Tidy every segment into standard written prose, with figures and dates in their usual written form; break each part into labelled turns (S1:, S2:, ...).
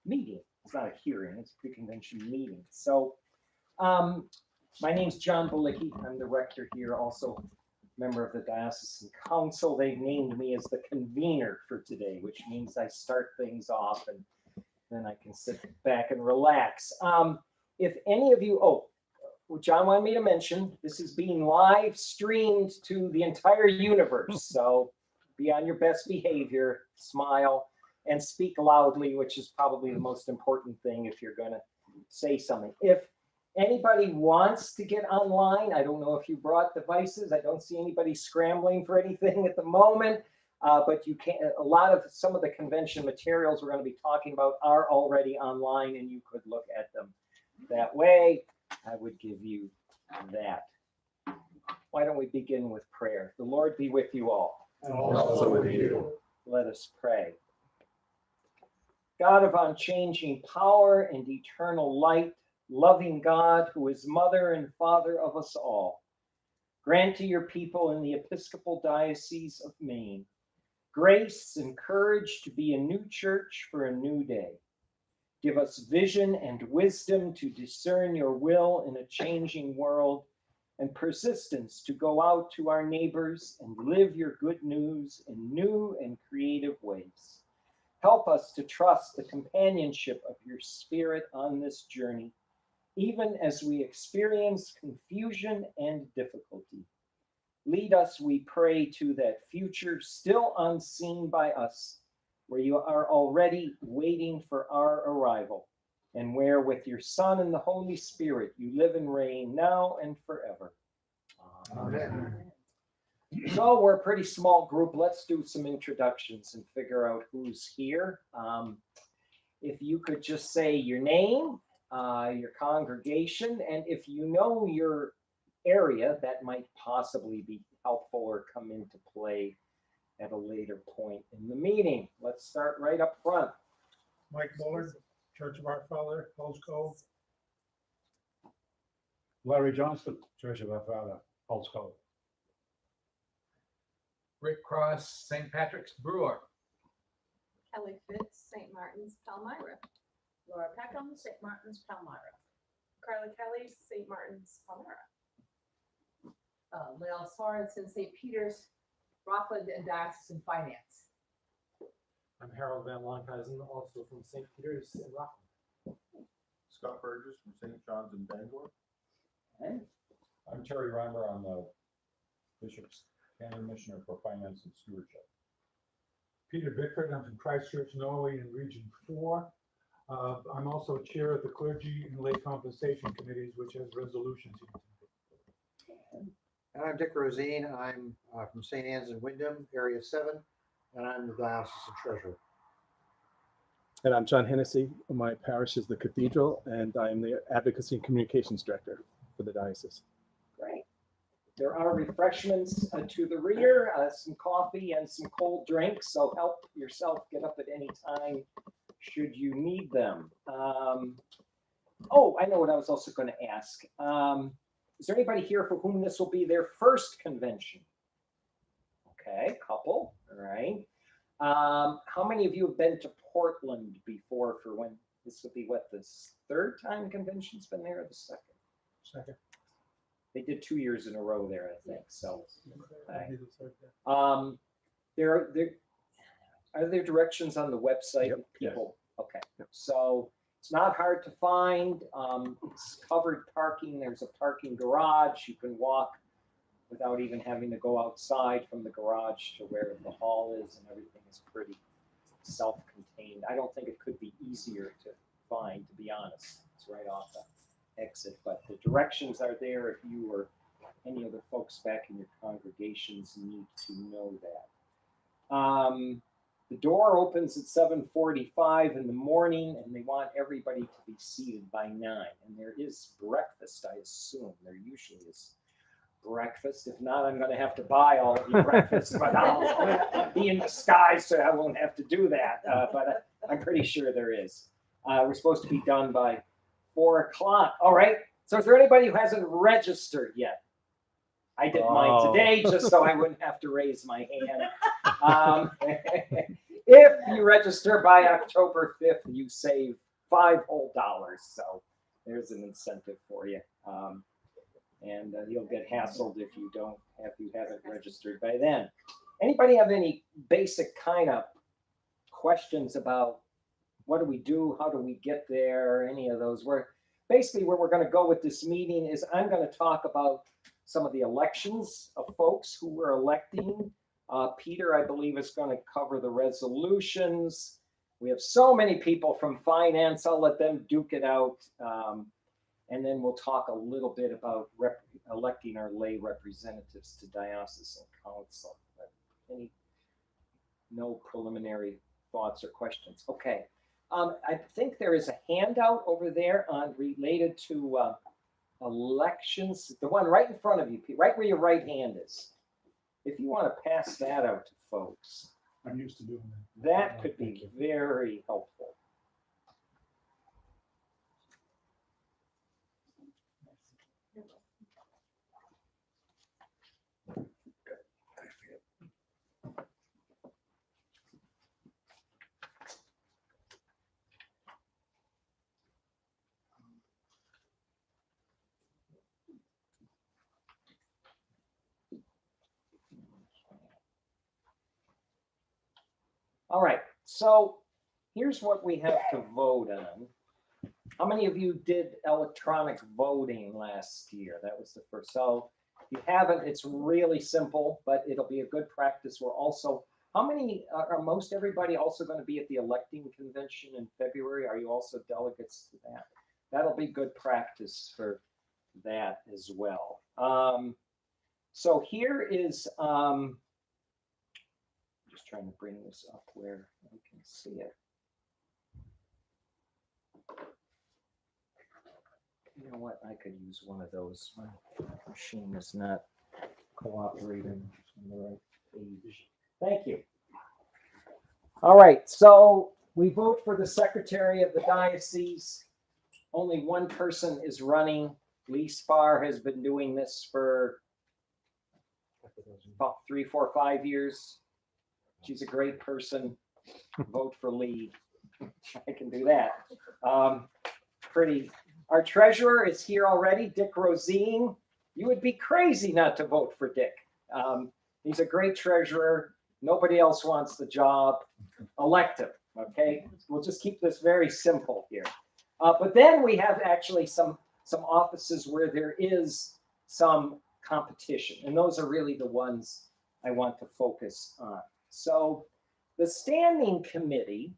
S1: meeting. It's not a hearing, it's a pre-convention meeting. So my name's John Balicki. I'm the rector here, also member of the Diocesan Council. They've named me as the convener for today, which means I start things off and then I can sit back and relax. If any of you, John wanted me to mention, this is being live streamed to the entire universe. So be on your best behavior, smile, and speak loudly, which is probably the most important thing if you're going to say something. If anybody wants to get online, I don't know if you brought devices. I don't see anybody scrambling for anything at the moment. But you can. Some of the convention materials we're going to be talking about are already online, and you could look at them that way. I would give you that. Why don't we begin with prayer? The Lord be with you all.
S2: And also with you.
S1: Let us pray. God of unchanging power and eternal light, loving God, who is Mother and Father of us all, grant to your people in the Episcopal Diocese of Maine grace and courage to be a new church for a new day. Give us vision and wisdom to discern your will in a changing world, and persistence to go out to our neighbors and live your good news in new and creative ways. Help us to trust the companionship of your Spirit on this journey, even as we experience confusion and difficulty. Lead us, we pray, to that future still unseen by us, where you are already waiting for our arrival, and where with your Son and the Holy Spirit you live and reign now and forever.
S2: Amen.
S1: So we're a pretty small group. Let's do some introductions and figure out who's here. If you could just say your name, your congregation, and if you know your area, that might possibly be helpful or come into play at a later point in the meeting. Let's start right up front.
S2: Mike Bullard, Church of Our Father, Hulls Cove.
S3: Larry Johnston, Church of Our Father, Hulls Cove.
S4: Rick Cross, St. Patrick's Brewer.
S5: Kelly Fitz, St. Martin's, Palmyra.
S6: Laura Peckham, St. Martin's, Palmyra.
S5: Carla Kelly, St. Martin's, Palmyra.
S6: Lyle Sorensen, St. Peter's, Rockland, and Diocesan Finance.
S7: I'm Harold Van Lonkhuizen, also from St. Peter's in Rockland.
S8: Scott Burgess from St. John's in Bangor.
S1: Okay.
S3: I'm Terry Reimer. I'm the Bishop's Canon Missioner for Finance and Stewardship.
S2: Peter Bickford, I'm from Christchurch, Norway in Region 4. I'm also chair of the Clergy and Lay Compensation Committees, which has resolutions.
S9: And I'm Dick Rosine. I'm from St. Anne's in Wyndham, Area 7, and I'm the diocesan treasurer.
S10: And I'm John Hennessy. My parish is the Cathedral, and I am the Advocacy and Communications Director for the diocese.
S1: Great. There are refreshments to the rear, some coffee and some cold drinks, so help yourself get up at any time should you need them. I know what I was also going to ask. Is there anybody here for whom this will be their first convention? Okay, couple, all right. How many of you have been to Portland before for when this would be, what, the third time convention's been there or the second?
S2: Second.
S1: They did 2 years in a row there, I think, so. Okay. Are there directions on the website?
S10: Yep.
S1: People, okay.
S10: Yep.
S1: So it's not hard to find. It's covered parking. There's a parking garage. You can walk without even having to go outside from the garage to where the hall is, and everything is pretty self-contained. I don't think it could be easier to find, to be honest. It's right off the exit, but the directions are there if you or any other folks back in your congregations need to know that. The door opens at 7:45 in the morning, and they want everybody to be seated by 9. And there is breakfast, I assume. There usually is breakfast. If not, I'm going to have to buy all of you breakfast, but I'll be in disguise, so I won't have to do that. But I'm pretty sure there is. We're supposed to be done by 4 o'clock. All right. So is there anybody who hasn't registered yet? I did mine today just so I wouldn't have to raise my hand. If you register by October 5th, you save $5 whole. So there's an incentive for you. And you'll get hassled if you haven't registered by then. Anybody have any basic kind of questions about what do we do? How do we get there? Any of those? Basically where we're going to go with this meeting is I'm going to talk about some of the elections of folks who we're electing. Peter, I believe, is going to cover the resolutions. We have so many people from finance. I'll let them duke it out. And then we'll talk a little bit about electing our lay representatives to diocesan council. No preliminary thoughts or questions. Okay. I think there is a handout over there related to elections. The one right in front of you, right where your right hand is. If you want to pass that out to folks,
S2: I'm used to doing that.
S1: that could be very helpful. All right, so here's what we have to vote on. How many of you did electronic voting last year? That was the first. So if you haven't, it's really simple, but it'll be a good practice. We're also, how many, are most everybody also going to be at the electing convention in February? Are you also delegates to that? That'll be good practice for that as well. So here is, just trying to bring this up where I can see it. You know what? I could use one of those. My machine is not cooperating on the right page. Thank you. All right. So we vote for the secretary of the diocese. Only one person is running. Lee Spar has been doing this for about 3, 4, 5 years. She's a great person. Vote for Lee. I can do that. Our treasurer is here already, Dick Rosine. You would be crazy not to vote for Dick. He's a great treasurer. Nobody else wants the job. Elect him, okay? We'll just keep this very simple here. But then we have actually some offices where there is some competition, and those are really the ones I want to focus on. So the standing committee,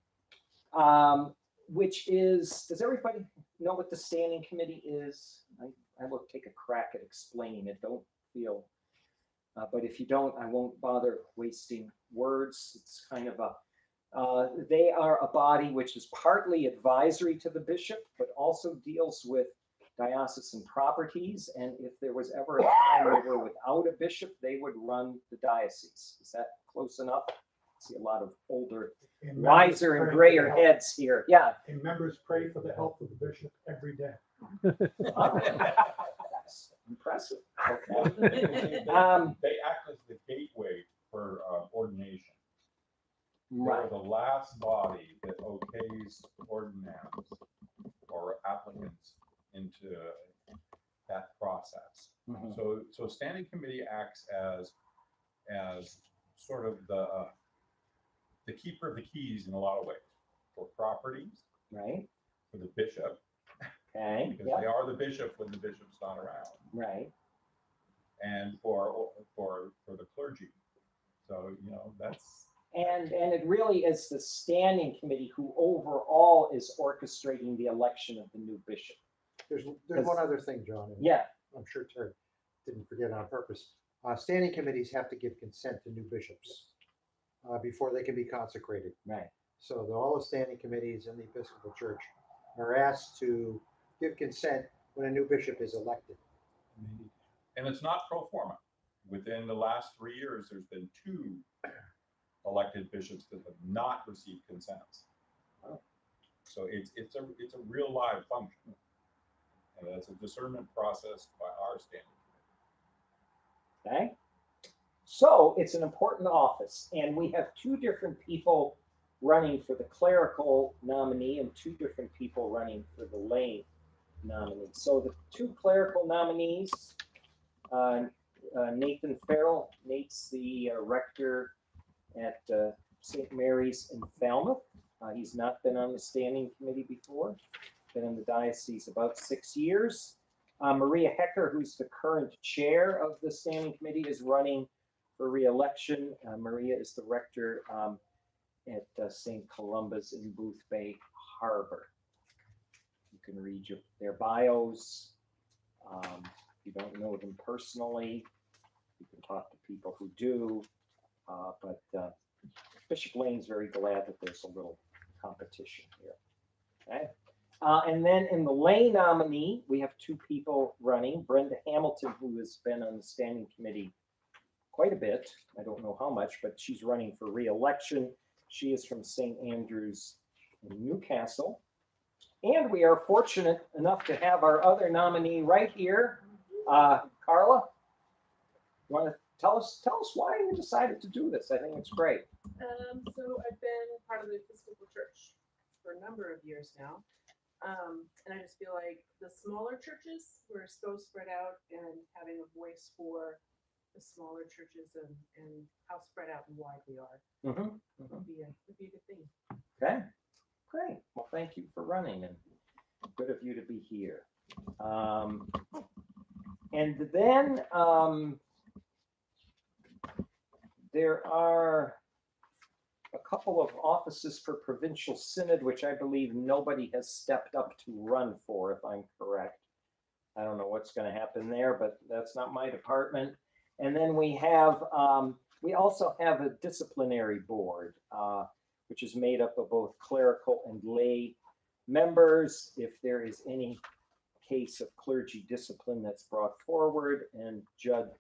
S1: which is, does everybody know what the standing committee is? I will take a crack at explaining it. Don't feel, but if you don't, I won't bother wasting words. It's kind of they are a body which is partly advisory to the bishop, but also deals with diocesan properties. And if there was ever a time we were without a bishop, they would run the diocese. Is that close enough? I see a lot of older, wiser and grayer heads here. Yeah.
S2: And members pray for the health of the bishop every day.
S1: Oh, that's impressive. Okay.
S3: They act as the gateway for ordination.
S1: Right.
S3: They're the last body that okays ordinands or applicants into that process.
S1: Mhm.
S3: So standing committee acts as sort of the keeper of the keys in a lot of ways for properties,
S1: Right.
S3: for the bishop,
S1: Okay.
S3: because
S1: Yep.
S3: they are the bishop when the bishop's not around,
S1: Right.
S3: and for the clergy. So that's.
S1: And it really is the standing committee who overall is orchestrating the election of the new bishop.
S9: There's one other thing, John. and
S1: Yeah.
S9: I'm sure Terry didn't forget on purpose. Standing committees have to give consent to new bishops before they can be consecrated.
S1: Right.
S9: So all the standing committees in the Episcopal Church are asked to give consent when a new bishop is elected.
S3: And it's not pro forma. Within the last 3 years, there's been 2 elected bishops that have not received consents. So it's a real live function, and it's a discernment process by our standing committee.
S1: Okay. So it's an important office, and we have 2 different people running for the clerical nominee and 2 different people running for the lay nominee. So the 2 clerical nominees, Nathan Farrell. Nate's the rector at St. Mary's in Falmouth. He's not been on the standing committee before. Been in the diocese about 6 years. Maria Hecker, who's the current chair of the standing committee, is running for re-election. Maria is the rector at St. Columba's in Booth Bay Harbor. You can read their bios. If you don't know them personally, you can talk to people who do. But Bishop Lane's very glad that there's a little competition here. Okay. And then in the lay nominee, we have 2 people running. Brenda Hamilton, who has been on the standing committee quite a bit. I don't know how much, but she's running for re-election. She is from St. Andrews in Newcastle. And we are fortunate enough to have our other nominee right here. Carla, you want to tell us why you decided to do this? I think it's great.
S5: So I've been part of the Episcopal Church for a number of years now. And I just feel like the smaller churches were so spread out, and having a voice for the smaller churches and how spread out and wide we are would be a good thing.
S1: Okay, great. Well, thank you for running, and good of you to be here. And then there are a couple of offices for provincial synod, which I believe nobody has stepped up to run for, if I'm correct. I don't know what's going to happen there, but that's not my department. And then we also have a disciplinary board, which is made up of both clerical and lay members. If there is any case of clergy discipline that's brought forward, and Judd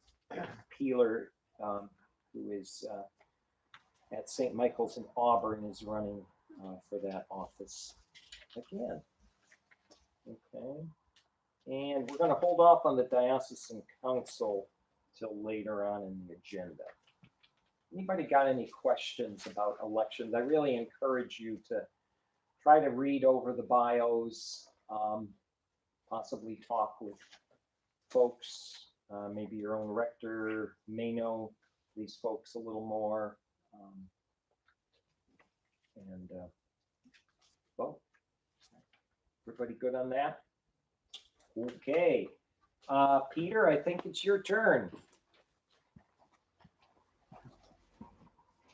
S1: Peeler, who is at St. Michael's in Auburn, is running for that office again. Okay. And we're going to hold off on the diocesan council till later on in the agenda. Anybody got any questions about elections? I really encourage you to try to read over the bios, possibly talk with folks. Maybe your own rector may know these folks a little more. Well, everybody good on that? Okay. Peter, I think it's your turn.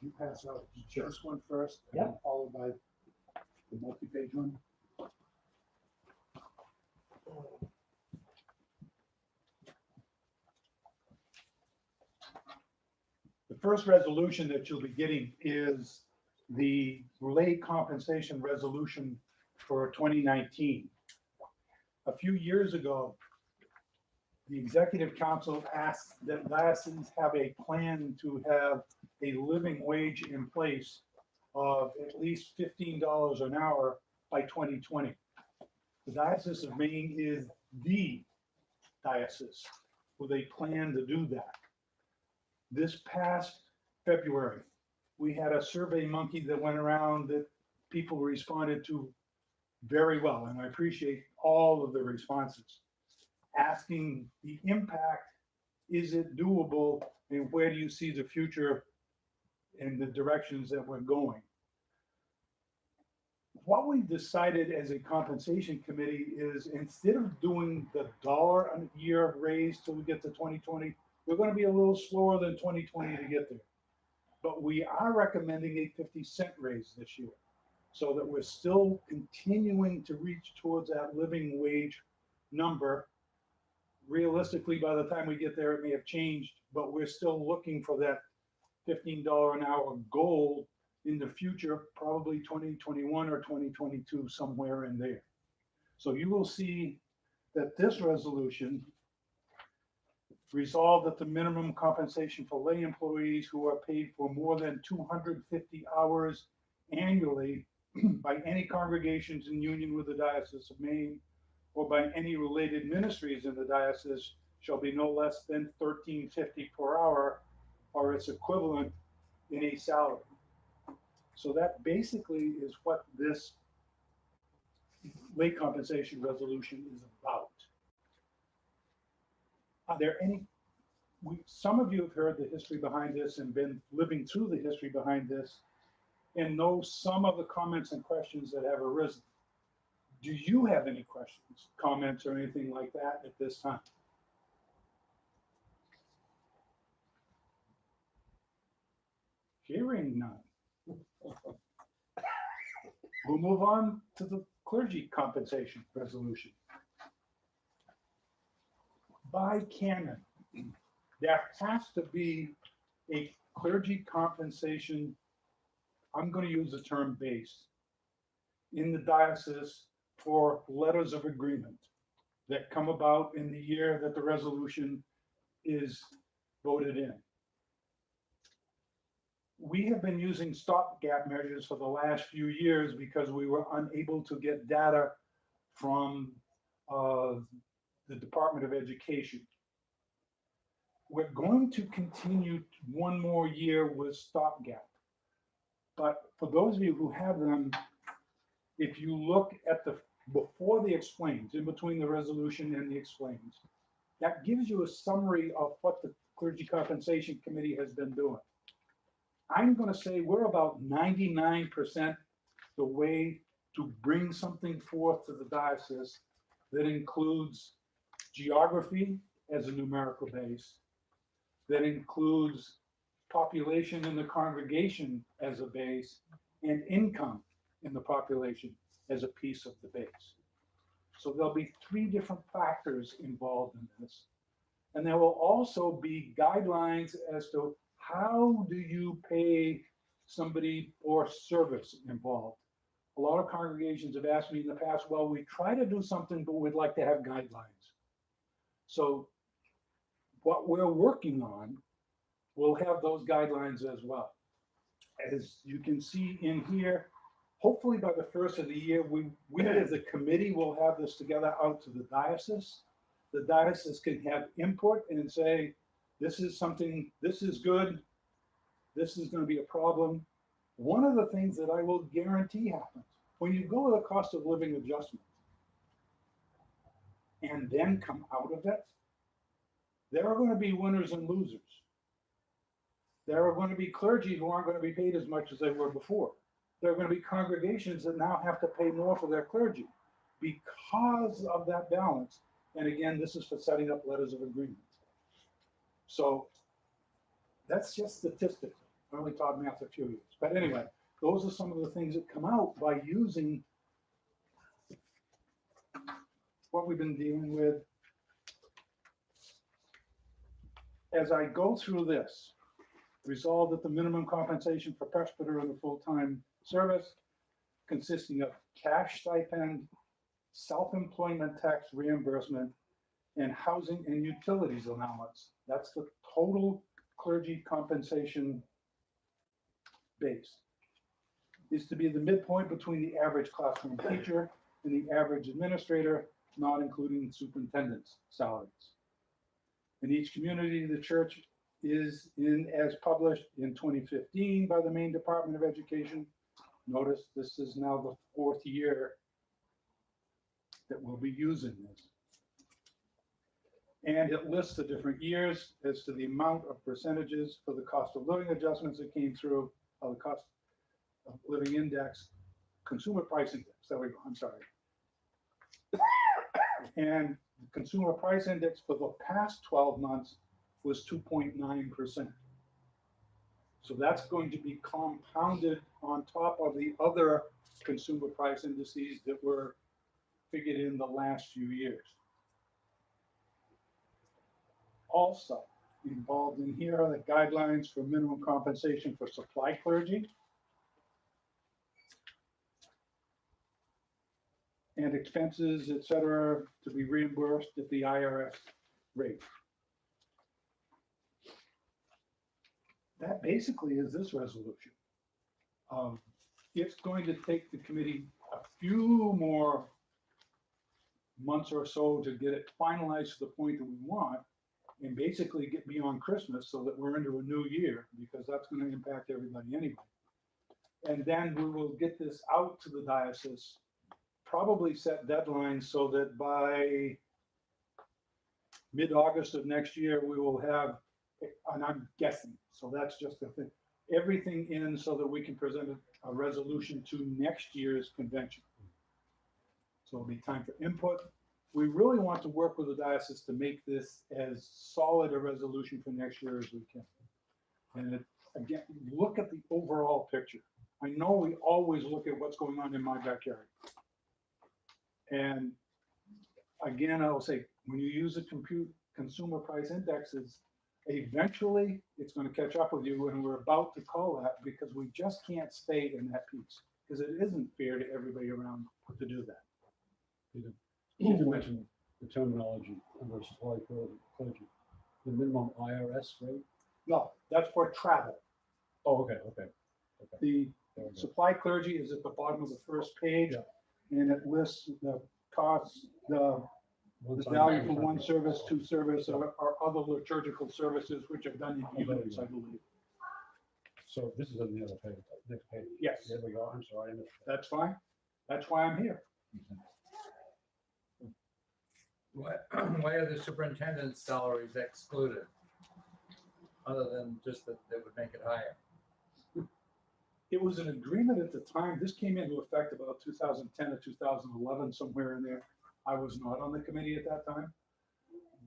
S2: You pass out this one first, and
S1: Yep.
S2: then followed by the multi-page one. The first resolution that you'll be getting is the lay compensation resolution for 2019. A few years ago, the Executive Council asked that dioceses have a plan to have a living wage in place of at least $15 an hour by 2020. The Diocese of Maine is the diocese with a plan to do that. This past February, we had a survey monkey that went around that people responded to very well, and I appreciate all of the responses, asking the impact, is it doable, and where do you see the future and the directions that we're going. What we decided as a compensation committee is, instead of doing the $1 a year raise till we get to 2020, we're going to be a little slower than 2020 to get there. But we are recommending a 50-cent raise this year, so that we're still continuing to reach towards that living wage number. Realistically, by the time we get there, it may have changed, but we're still looking for that $15 an hour goal in the future, probably 2021 or 2022, somewhere in there. So you will see that this resolution resolved that the minimum compensation for lay employees who are paid for more than 250 hours annually by any congregations in union with the Diocese of Maine or by any related ministries in the diocese shall be no less than $13.50 per hour, or its equivalent in a salary. So that basically is what this late compensation resolution is about. Are there any, some of you have heard the history behind this and been living through the history behind this and know some of the comments and questions that have arisen. Do you have any questions, comments, or anything like that at this time? Hearing none. We'll move on to the clergy compensation resolution. By canon, there has to be a clergy compensation, I'm going to use the term base, in the diocese for letters of agreement that come about in the year that the resolution is voted in. We have been using stopgap measures for the last few years because we were unable to get data from the Department of Education. We're going to continue one more year with stopgap. But for those of you who have them, if you look at the before the explains, in between the resolution and the explains, that gives you a summary of what the Clergy Compensation Committee has been doing. I'm going to say we're about 99% the way to bring something forth to the diocese that includes geography as a numerical base, that includes population in the congregation as a base, and income in the population as a piece of the base. So there'll be 3 different factors involved in this. And there will also be guidelines as to how do you pay somebody for service involved. A lot of congregations have asked me in the past, well, we try to do something, but we'd like to have guidelines. So what we're working on will have those guidelines as well. As you can see in here, hopefully by the first of the year, we as a committee will have this together out to the diocese. The diocese can have input and say, this is something, this is good, this is going to be a problem. One of the things that I will guarantee happens, when you go with a cost of living adjustment and then come out of it, there are going to be winners and losers. There are going to be clergy who aren't going to be paid as much as they were before. There are going to be congregations that now have to pay more for their clergy because of that balance. And again, this is for setting up letters of agreement. So that's just statistics. I only taught math a few years. But anyway, those are some of the things that come out by using what we've been dealing with. As I go through this, resolve that the minimum compensation for presbyter in the full-time service consisting of cash stipend, self-employment tax reimbursement, and housing and utilities allowance. That's the total clergy compensation base. Is to be the midpoint between the average classroom teacher and the average administrator, not including superintendent's salaries. In each community, the church is in as published in 2015 by the Maine Department of Education. Notice this is now the 4th year that we'll be using this. And it lists the different years as to the amount of percentages for the cost of living adjustments that came through, the cost of living index, consumer price index, there we go, I'm sorry. And the consumer price index for the past 12 months was 2.9%. So that's going to be compounded on top of the other consumer price indices that were figured in the last few years. Also involved in here are the guidelines for minimum compensation for supply clergy and expenses, et cetera, to be reimbursed at the IRS rate. That basically is this resolution. It's going to take the committee a few more months or so to get it finalized to the point that we want, and basically get beyond Christmas so that we're into a new year, because that's going to impact everybody anyway. And then we will get this out to the diocese, probably set deadlines so that by mid-August of next year, we will have, and I'm guessing, so that's just the thing, everything in so that we can present a resolution to next year's convention. So it'll be time for input. We really want to work with the diocese to make this as solid a resolution for next year as we can. And it, again, look at the overall picture. I know we always look at what's going on in my backyard. And again, I'll say, when you use the consumer price indexes, eventually it's going to catch up with you, and we're about to call that because we just can't stay in that piece because it isn't fair to everybody around to do that.
S11: You mentioned the terminology under supply clergy, the minimum IRS rate.
S2: No, that's for travel.
S11: Oh, okay.
S2: The
S11: There we go.
S2: supply clergy is at the bottom of the first page,
S11: Yeah.
S2: and it lists the costs, the
S11: One time
S2: value for
S11: payment.
S2: one service, two service, or other liturgical services which are done in units, I believe.
S11: So this is on the other page, next page.
S2: Yes,
S11: There we go. I'm sorry. I missed that.
S2: that's fine. That's why I'm here.
S4: Why are the superintendent's salaries excluded? Other than just that they would make it higher?
S2: It was an agreement at the time. This came into effect about 2010 or 2011, somewhere in there. I was not on the committee at that time.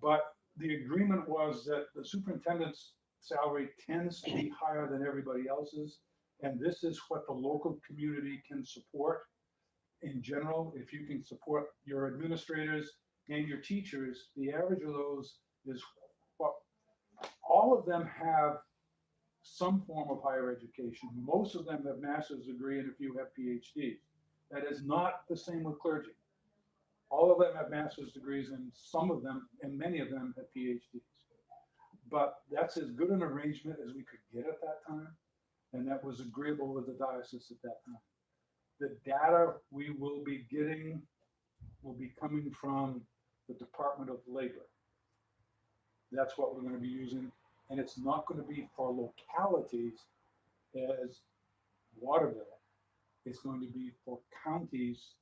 S2: But the agreement was that the superintendent's salary tends to be higher than everybody else's. And this is what the local community can support. In general, if you can support your administrators and your teachers, the average of those is what all of them have some form of higher education. Most of them have master's degree and a few have PhDs. That is not the same with clergy. All of them have master's degrees and some of them, and many of them have PhDs. But that's as good an arrangement as we could get at that time. And that was agreeable with the diocese at that time. The data we will be getting will be coming from the Department of Labor. That's what we're going to be using. And it's not going to be for localities as Waterville. It's going to be for counties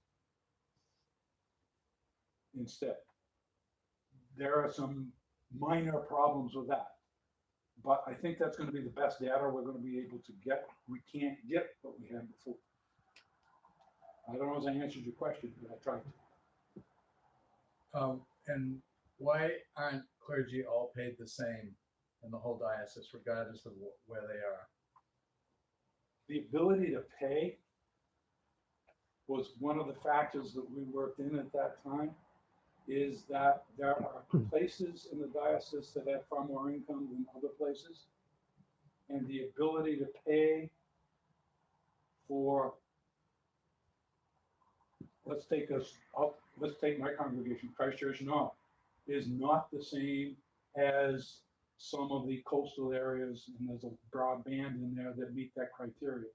S2: instead. There are some minor problems with that. But I think that's going to be the best data we're going to be able to get. We can't get what we had before. I don't know if I answered your question, but I tried to.
S4: And why aren't clergy all paid the same in the whole diocese, regardless of where they are?
S2: The ability to pay was one of the factors that we worked in at that time, is that there are places in the diocese that have far more income than other places. And the ability to pay for, let's take my congregation, Christ Church North, is not the same as some of the coastal areas, and there's a broad band in there that meet that criteria.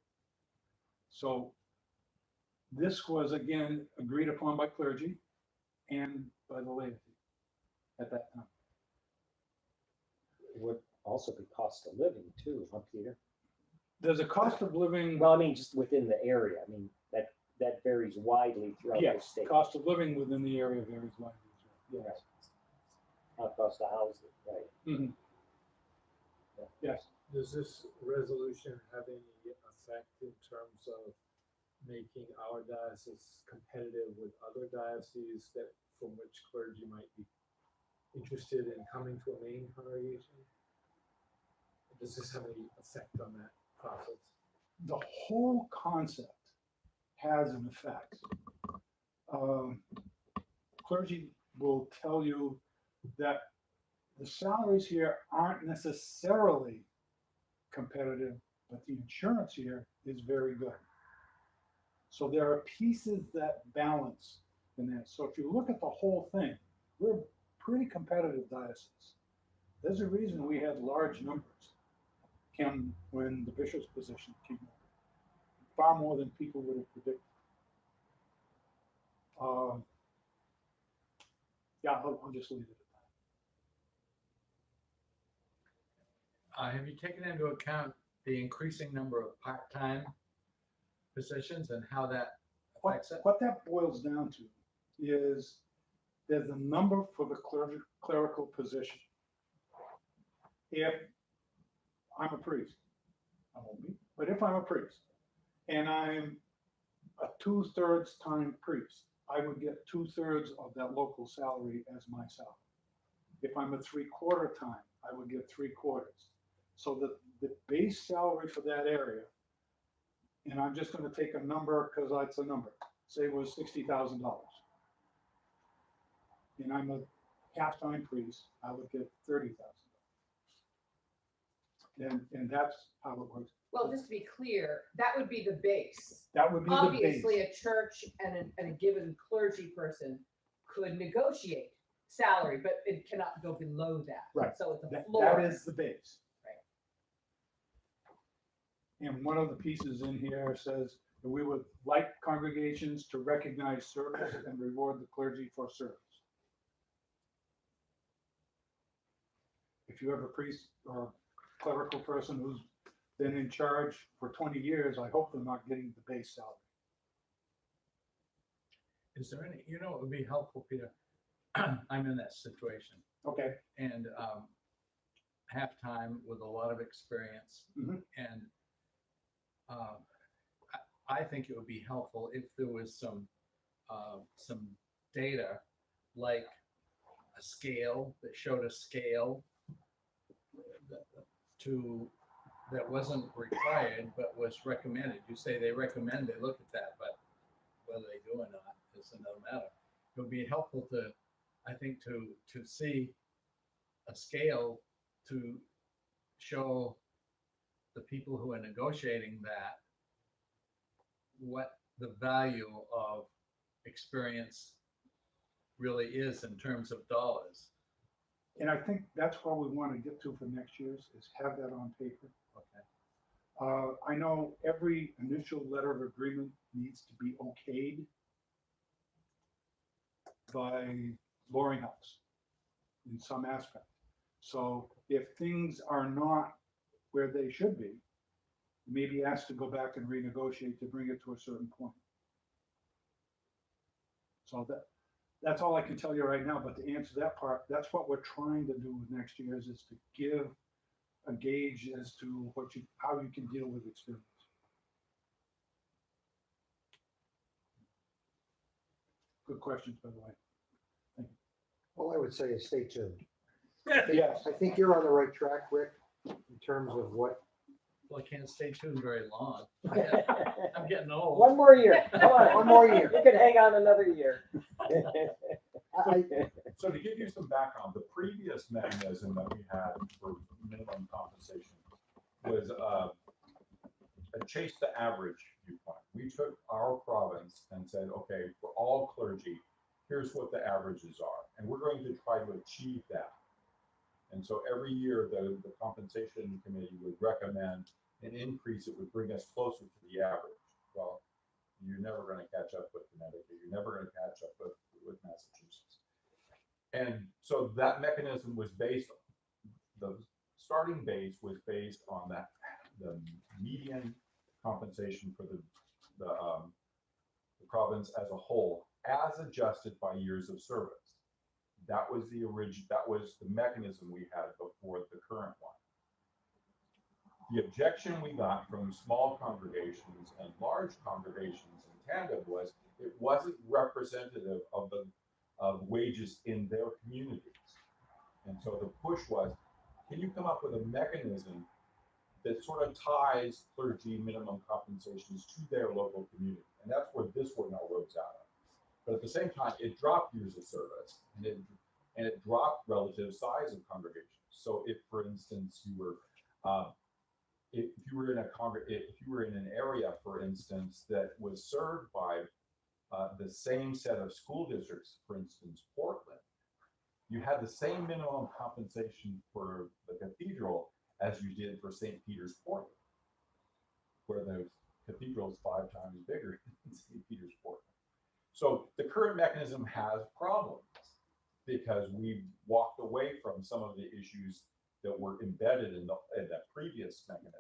S2: So this was again agreed upon by clergy and by the laity at that time.
S1: It would also be cost of living too, huh, Peter?
S2: There's a cost of living.
S1: Well, I mean, just within the area. I mean, that varies widely throughout the
S2: Yes,
S1: state.
S2: cost of living within the area varies widely. Yes.
S1: Right. Not cost of housing, right?
S2: Mhm. Yes.
S7: Does this resolution have any effect in terms of making our diocese competitive with other dioceses that from which clergy might be interested in coming to a main congregation? Does this have any effect on that process?
S2: The whole concept has an effect. Clergy will tell you that the salaries here aren't necessarily competitive, but the insurance here is very good. So there are pieces that balance in that. So if you look at the whole thing, we're a pretty competitive diocese. There's a reason we had large numbers come when the bishop's position came up. Far more than people would have predicted. Yeah, I'll just leave it at that.
S4: Have you taken into account the increasing number of part-time positions and how that
S2: What,
S4: affects it?
S2: what that boils down to is there's a number for the clerical position. If I'm a priest, I won't be, but if I'm a priest and I'm a 2/3 time priest, I would get 2/3 of that local salary as my salary. If I'm a 3/4 time, I would get 3/4. So the base salary for that area, and I'm just gonna take a number because it's a number, say it was $60,000. And I'm a half-time priest, I would get $30,000. And that's how it works.
S6: Well, just to be clear, that would be the base.
S2: That would be the
S6: Obviously,
S2: base.
S6: a church and a given clergy person could negotiate salary, but it cannot go below that.
S2: Right.
S6: So it's a
S2: That
S6: floor.
S2: is the base. And one of the pieces in here says that we would like congregations to recognize service and reward the clergy for service. If you have a priest or clerical person who's been in charge for 20 years, I hope they're not getting the base salary.
S4: Is there any, it would be helpful, Peter. I'm in that situation
S2: Okay.
S4: and half-time with a lot of experience.
S2: Mhm.
S4: And I think it would be helpful if there was some data, like a scale that showed a scale that wasn't required but was recommended. You say they recommend, they look at that, but whether they do or not is another matter. It would be helpful to, I think, to see a scale to show the people who are negotiating that what the value of experience really is in terms of dollars.
S2: And I think that's what we want to get to for next year's is have that on paper.
S4: Okay.
S2: I know every initial letter of agreement needs to be okayed by Loring House in some aspect. So if things are not where they should be, maybe asked to go back and renegotiate to bring it to a certain point. So that's all I can tell you right now, but to answer that part, that's what we're trying to do with next year's is to give a gauge as to how you can deal with experience. Good questions, by the way. Thank
S9: All I would say is stay tuned.
S2: you. Yes.
S9: I think you're on the right track, Rick, in terms of what,
S4: Well, I can't stay tuned very long. I'm getting old.
S1: One more year. Come on.
S9: one more year.
S1: You can hang on another year.
S9: I,
S3: So to give you some background, the previous mechanism that we had for minimum compensation was a chase the average viewpoint. We took our province and said, okay, for all clergy, here's what the averages are, and we're going to try to achieve that. And so every year, the compensation committee would recommend an increase that would bring us closer to the average. Well, you're never going to catch up with Connecticut. You're never going to catch up with Massachusetts. And so that mechanism was based, the starting base was based on the median compensation for the province as a whole, as adjusted by years of service. That was the mechanism we had before the current one. The objection we got from small congregations and large congregations in tandem was it wasn't representative of wages in their communities. And so the push was, can you come up with a mechanism that sort of ties clergy minimum compensations to their local community? And that's where this one now rose out of. But at the same time, it dropped years of service and it dropped relative size of congregations. So if, for instance, you were if you were in an area, for instance, that was served by the same set of school districts, for instance, Portland, you had the same minimum compensation for the cathedral as you did for St. Peter's, Portland, where the cathedral is 5 times bigger than St. Peter's, Portland. So the current mechanism has problems because we walked away from some of the issues that were embedded in that previous mechanism.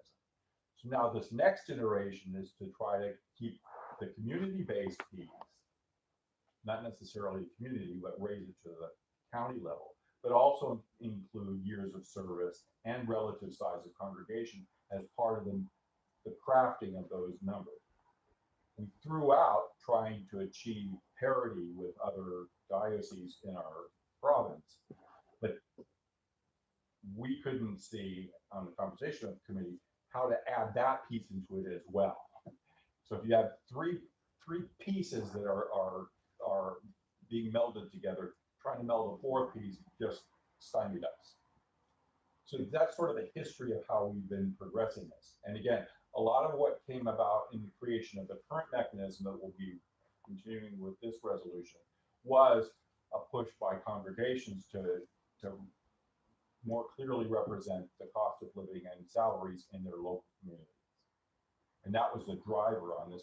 S3: So now this next iteration is to try to keep the community-based piece, not necessarily community, but raise it to the county level, but also include years of service and relative size of congregation as part of the crafting of those numbers. We threw out trying to achieve parity with other dioceses in our province, but we couldn't see on the compensation committee how to add that piece into it as well. So if you have three pieces that are being melded together, trying to meld a fourth piece just stymied us. So that's sort of the history of how we've been progressing this. And again, a lot of what came about in the creation of the current mechanism that will be continuing with this resolution was a push by congregations to more clearly represent the cost of living and salaries in their local communities. And that was the driver on the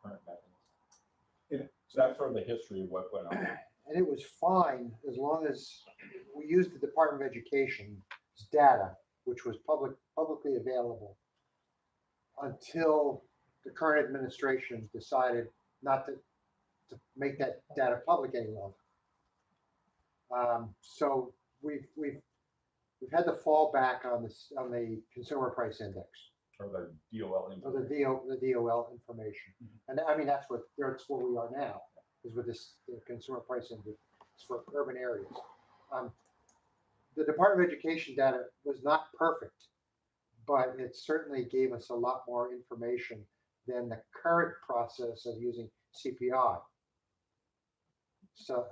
S3: current mechanism. So that's sort of the history of what went on.
S9: And it was fine as long as we used the Department of Education's data, which was publicly available, until the current administration decided not to make that data public any longer. So we've had to fall back on the consumer price index.
S3: Or the DOL
S9: Or the DOL information. And I mean, that's where we are now, is with this consumer price index for urban areas. The Department of Education data was not perfect, but it certainly gave us a lot more information than the current process of using CPI. So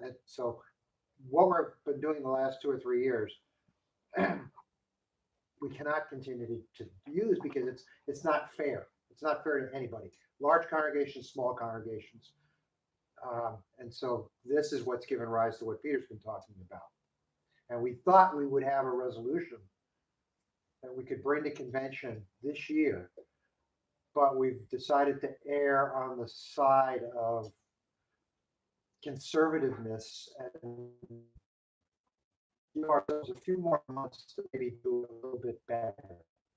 S9: what we've been doing the last 2 or 3 years, we cannot continue to use because it's not fair. It's not fair to anybody. Large congregations, small congregations. And so this is what's given rise to what Peter's been talking about. And we thought we would have a resolution that we could bring to convention this year, but we've decided to err on the side of conservativeness and give ourselves a few more months to maybe do a little bit better.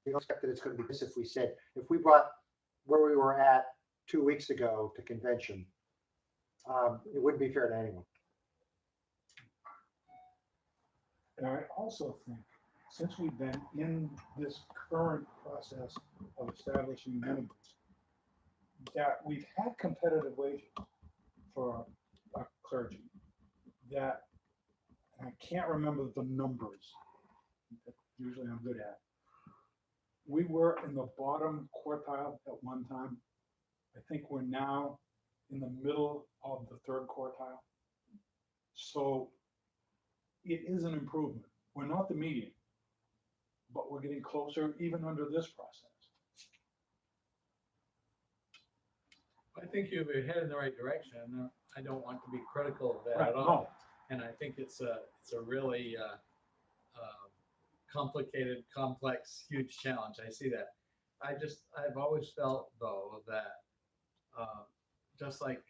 S9: We don't expect that it's going to be this if we brought where we were at 2 weeks ago to convention, it wouldn't be fair to anyone.
S2: And I also think, since we've been in this current process of establishing minimums, that we've had competitive wages for our clergy that, and I can't remember the numbers that usually I'm good at. We were in the bottom quartile at one time. I think we're now in the middle of the third quartile. So it is an improvement. We're not the median, but we're getting closer even under this process.
S4: I think you're headed in the right direction. I don't want to be critical of that at all. And I think it's a really complicated, complex, huge challenge. I see that. I've always felt though that just like,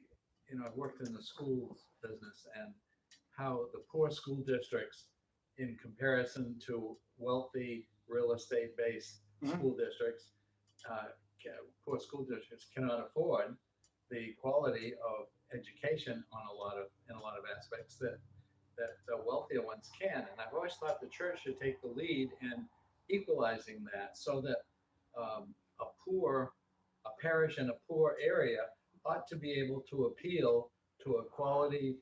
S4: I've worked in the schools business, and how the poor school districts in comparison to wealthy real estate based school districts, poor school districts cannot afford the quality of education in a lot of aspects that the wealthier ones can. And I've always thought the church should take the lead in equalizing that, so that a parish in a poor area ought to be able to appeal to a quality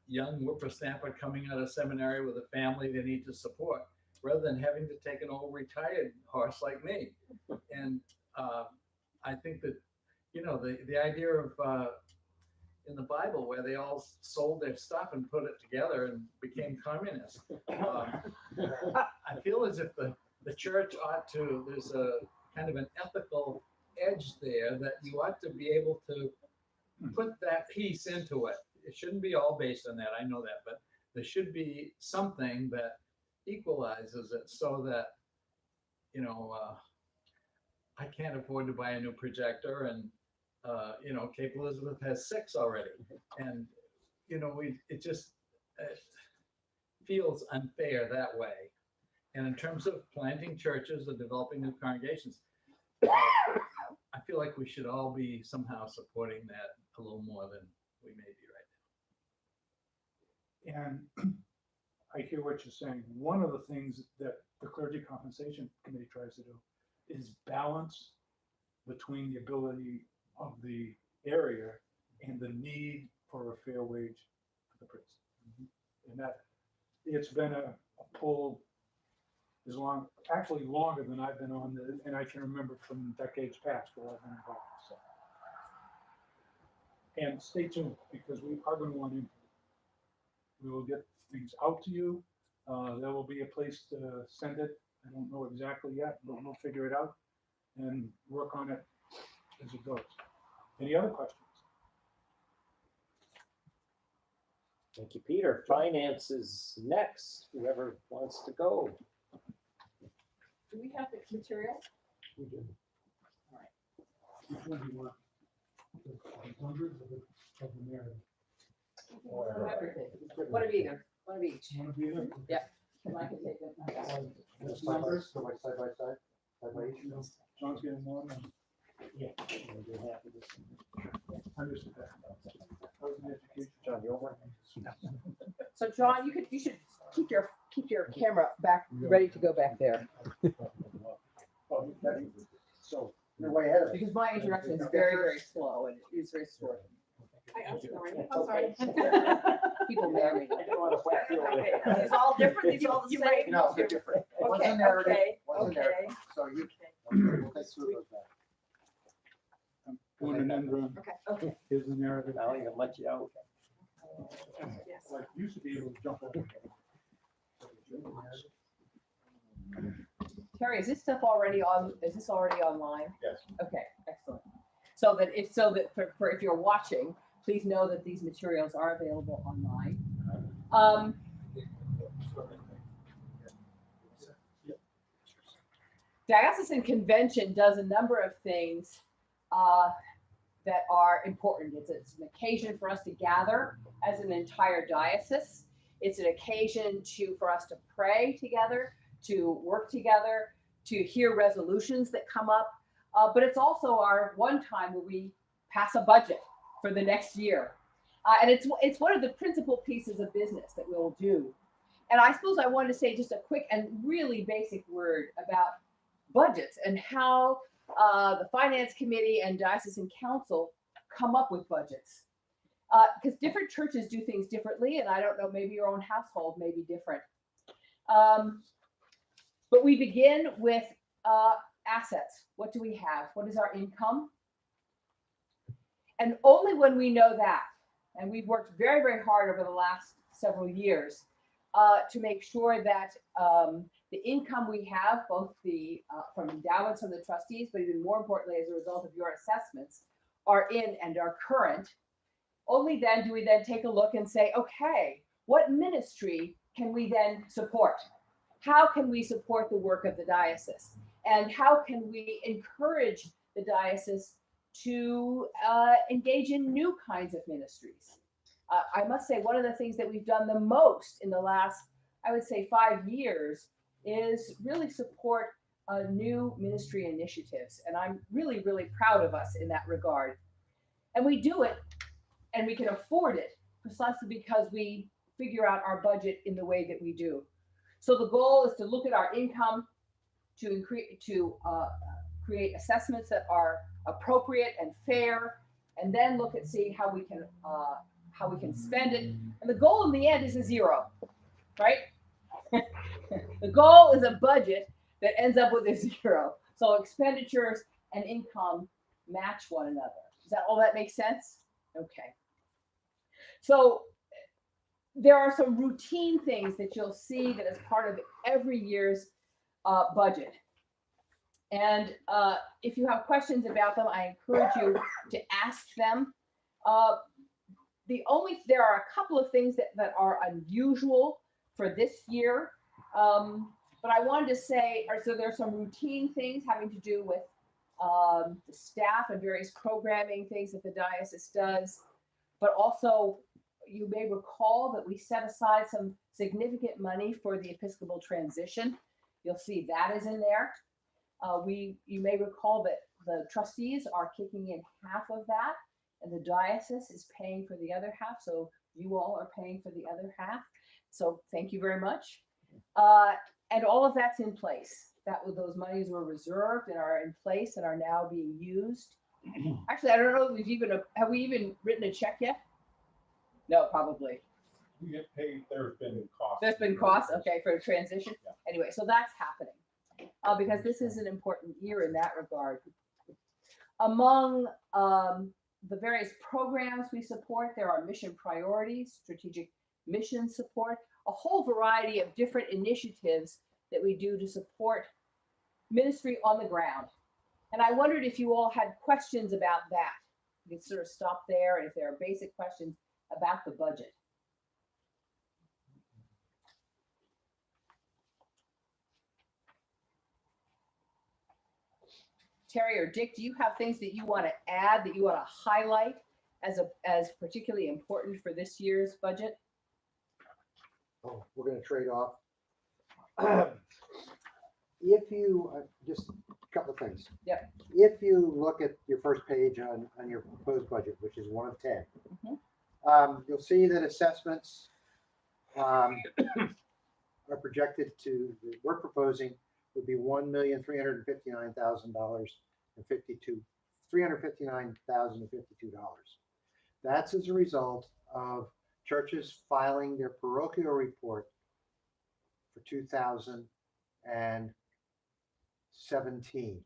S4: young whippersnapper coming out of seminary with a family they need to support, rather than having to take an old retired horse like me. And I think that, the idea of in the Bible where they all sold their stuff and put it together and became communists. I feel as if the church ought to, there's a kind of an ethical edge there that you ought to be able to put that piece into it. It shouldn't be all based on that, I know that, but there should be something that equalizes it so that, I can't afford to buy a new projector, and Cape Elizabeth has 6 already, and it just feels unfair that way. And in terms of planting churches or developing new congregations, I feel like we should all be somehow supporting that a little more than we may be right
S2: And I hear what you're saying. One of the things that the Clergy Compensation Committee tries to do is balance between the ability of the area and the need for a fair wage for the priests. And that, it's been a pull as long, actually longer than I've been on the, and I can remember from decades past where I've been involved, so. And stay tuned, because we are going to want input. We will get things out to you. There will be a place to send it. I don't know exactly yet, but we'll figure it out and work on it as it goes. Any other questions?
S1: Thank you, Peter. Finance is next. Whoever wants to go.
S6: Do we have the material?
S11: Which one do you want? The hundreds of the narrative?
S6: Everything. One of either, one of each.
S11: One of either?
S6: Yeah. I can take them.
S9: Just numbers, so like side by side by each.
S2: John's getting one.
S1: Yeah.
S2: Understood that. How's the education?
S1: John, you over?
S6: So John, you should keep your camera back, ready to go back there.
S9: Oh, so you're way ahead of me.
S6: Because my introduction is very, very slow and it's very short.
S5: I'm sorry.
S6: People marry.
S1: I didn't want to whack you over there.
S6: It's all different, it's all the
S5: You
S6: same.
S5: might-
S9: No, they're different. One's
S6: Okay,
S9: a narrative,
S6: okay,
S9: one's a narrative.
S6: okay.
S9: So you, we'll take two of those back.
S2: Doing an end run.
S6: Okay.
S2: Here's the narrative.
S1: Now I'm gonna let you out.
S5: Yes.
S2: Like, used to be able to jump over.
S6: Terry, is this stuff already on, is this already online?
S3: Yes.
S6: Okay, excellent. So that if you're watching, please know that these materials are available online. Diocesan Convention does a number of things that are important. It's an occasion for us to gather as an entire diocese. It's an occasion for us to pray together, to work together, to hear resolutions that come up. But it's also our one time where we pass a budget for the next year. And it's one of the principal pieces of business that we'll do. And I suppose I wanted to say just a quick and really basic word about budgets and how the Finance Committee and Diocesan Council come up with budgets. Because different churches do things differently, and I don't know, maybe your own household may be different. But we begin with assets. What do we have? What is our income? And only when we know that, and we've worked very, very hard over the last several years to make sure that the income we have, both from endowments from the trustees, but even more importantly, as a result of your assessments, are in and are current. Only then do we then take a look and say, okay, what ministry can we then support? How can we support the work of the diocese? And how can we encourage the diocese to engage in new kinds of ministries? I must say, one of the things that we've done the most in the last, I would say, 5 years is really support new ministry initiatives. And I'm really, really proud of us in that regard. And we do it, and we can afford it precisely because we figure out our budget in the way that we do. So the goal is to look at our income, to create assessments that are appropriate and fair, and then look at see how we can spend it. And the goal in the end is a zero, right? The goal is a budget that ends up with a zero. So expenditures and income match one another. Does that all that make sense? Okay. So there are some routine things that you'll see that is part of every year's budget. And if you have questions about them, I encourage you to ask them. There are a couple of things that are unusual for this year. But I wanted to say, so there's some routine things having to do with the staff and various programming things that the diocese does. But also, you may recall that we set aside some significant money for the Episcopal transition. You'll see that is in there. You may recall that the trustees are kicking in half of that, and the diocese is paying for the other half. So you all are paying for the other half. So thank you very much. And all of that's in place. Those monies were reserved and are in place and are now being used. Actually, I don't know if have we even written a check yet? No, probably.
S3: We get paid, there's been costs.
S6: There's been costs, okay, for a transition.
S3: Yeah.
S6: Anyway, so that's happening. Because this is an important year in that regard. Among the various programs we support, there are mission priorities, strategic mission support, a whole variety of different initiatives that we do to support ministry on the ground. And I wondered if you all had questions about that. You could sort of stop there, and if there are basic questions about the budget. Terry or Dick, do you have things that you want to add, that you want to highlight as particularly important for this year's budget?
S9: Oh, we're gonna trade off. If you, just a couple of things.
S6: Yep.
S9: If you look at your first page on your proposed budget, which is 1 of 10, you'll see that assessments are projected to, we're proposing would be $359,052. That's as a result of churches filing their parochial report for 2017.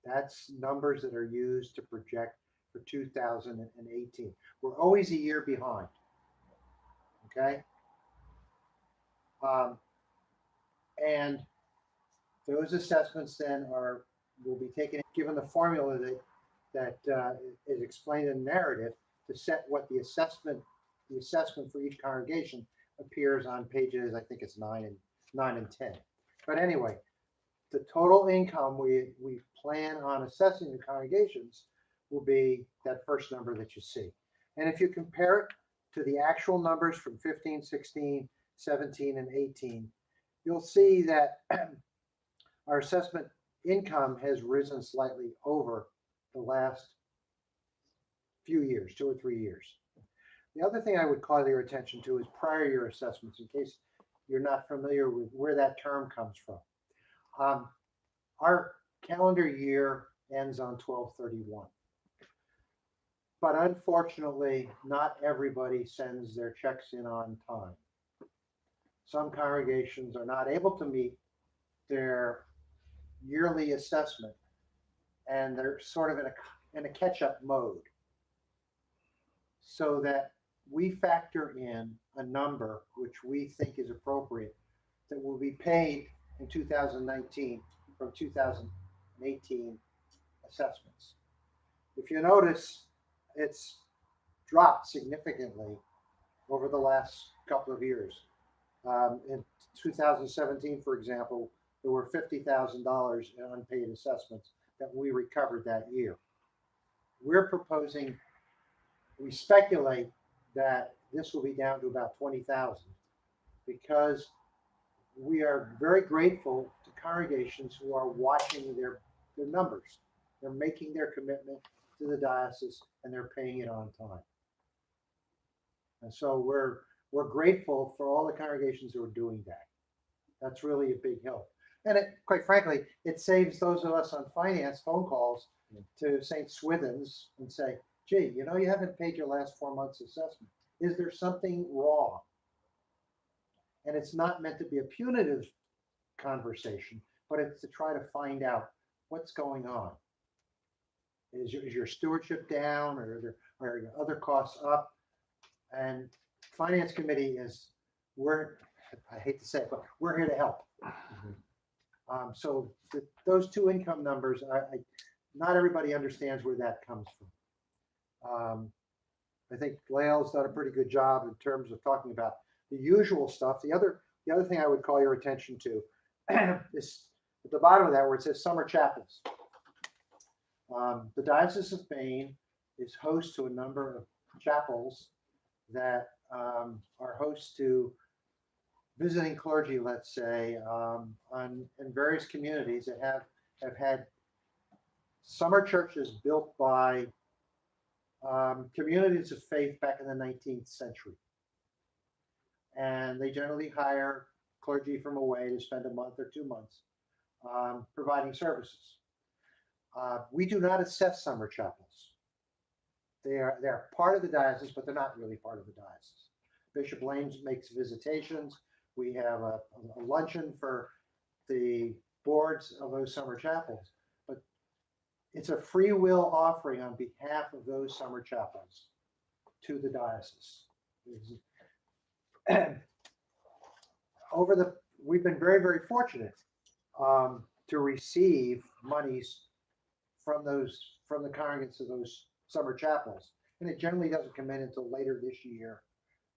S9: That's numbers that are used to project for 2018. We're always a year behind. Okay? And those assessments then will be taken, given the formula that is explained in the narrative, to set what the assessment for each congregation appears on pages, I think it's 9 and 10. But anyway, the total income we plan on assessing the congregations will be that first number that you see. And if you compare it to the actual numbers from 15, 16, 17, and 18, you'll see that our assessment income has risen slightly over the last few years, 2 or 3 years. The other thing I would call your attention to is prior year assessments, in case you're not familiar with where that term comes from. Our calendar year ends on 12/31. But unfortunately, not everybody sends their checks in on time. Some congregations are not able to meet their yearly assessment, and they're sort of in a catch-up mode. So that we factor in a number which we think is appropriate that will be paid in 2019 from 2018 assessments. If you notice, it's dropped significantly over the last couple of years. In 2017, for example, there were $50,000 in unpaid assessments that we recovered that year. We're proposing, we speculate that this will be down to about 20,000 because we are very grateful to congregations who are watching their numbers. They're making their commitment to the diocese and they're paying it on time. And so we're grateful for all the congregations who are doing that. That's really a big help. And quite frankly, it saves those of us on finance phone calls to St. Swithin's and say, gee, you know, you haven't paid your last 4 months assessment. Is there something wrong? And it's not meant to be a punitive conversation, but it's to try to find out what's going on. Is your stewardship down, or are your other costs up? And finance committee I hate to say it, but we're here to help. So those two income numbers, not everybody understands where that comes from. I think Lael's done a pretty good job in terms of talking about the usual stuff. The other thing I would call your attention to is at the bottom of that where it says summer chapels. The Diocese of Maine is host to a number of chapels that are host to visiting clergy, let's say, in various communities that have have had summer churches built by communities of faith back in the 19th century. And they generally hire clergy from away to spend a month or 2 months providing services. We do not assess summer chapels. They're part of the diocese, but they're not really part of the diocese. Bishop Lane makes visitations. We have a luncheon for the boards of those summer chapels, but it's a free will offering on behalf of those summer chapels to the diocese. We've been very, very fortunate to receive monies from the congregants of those summer chapels, and it generally doesn't come in until later this year,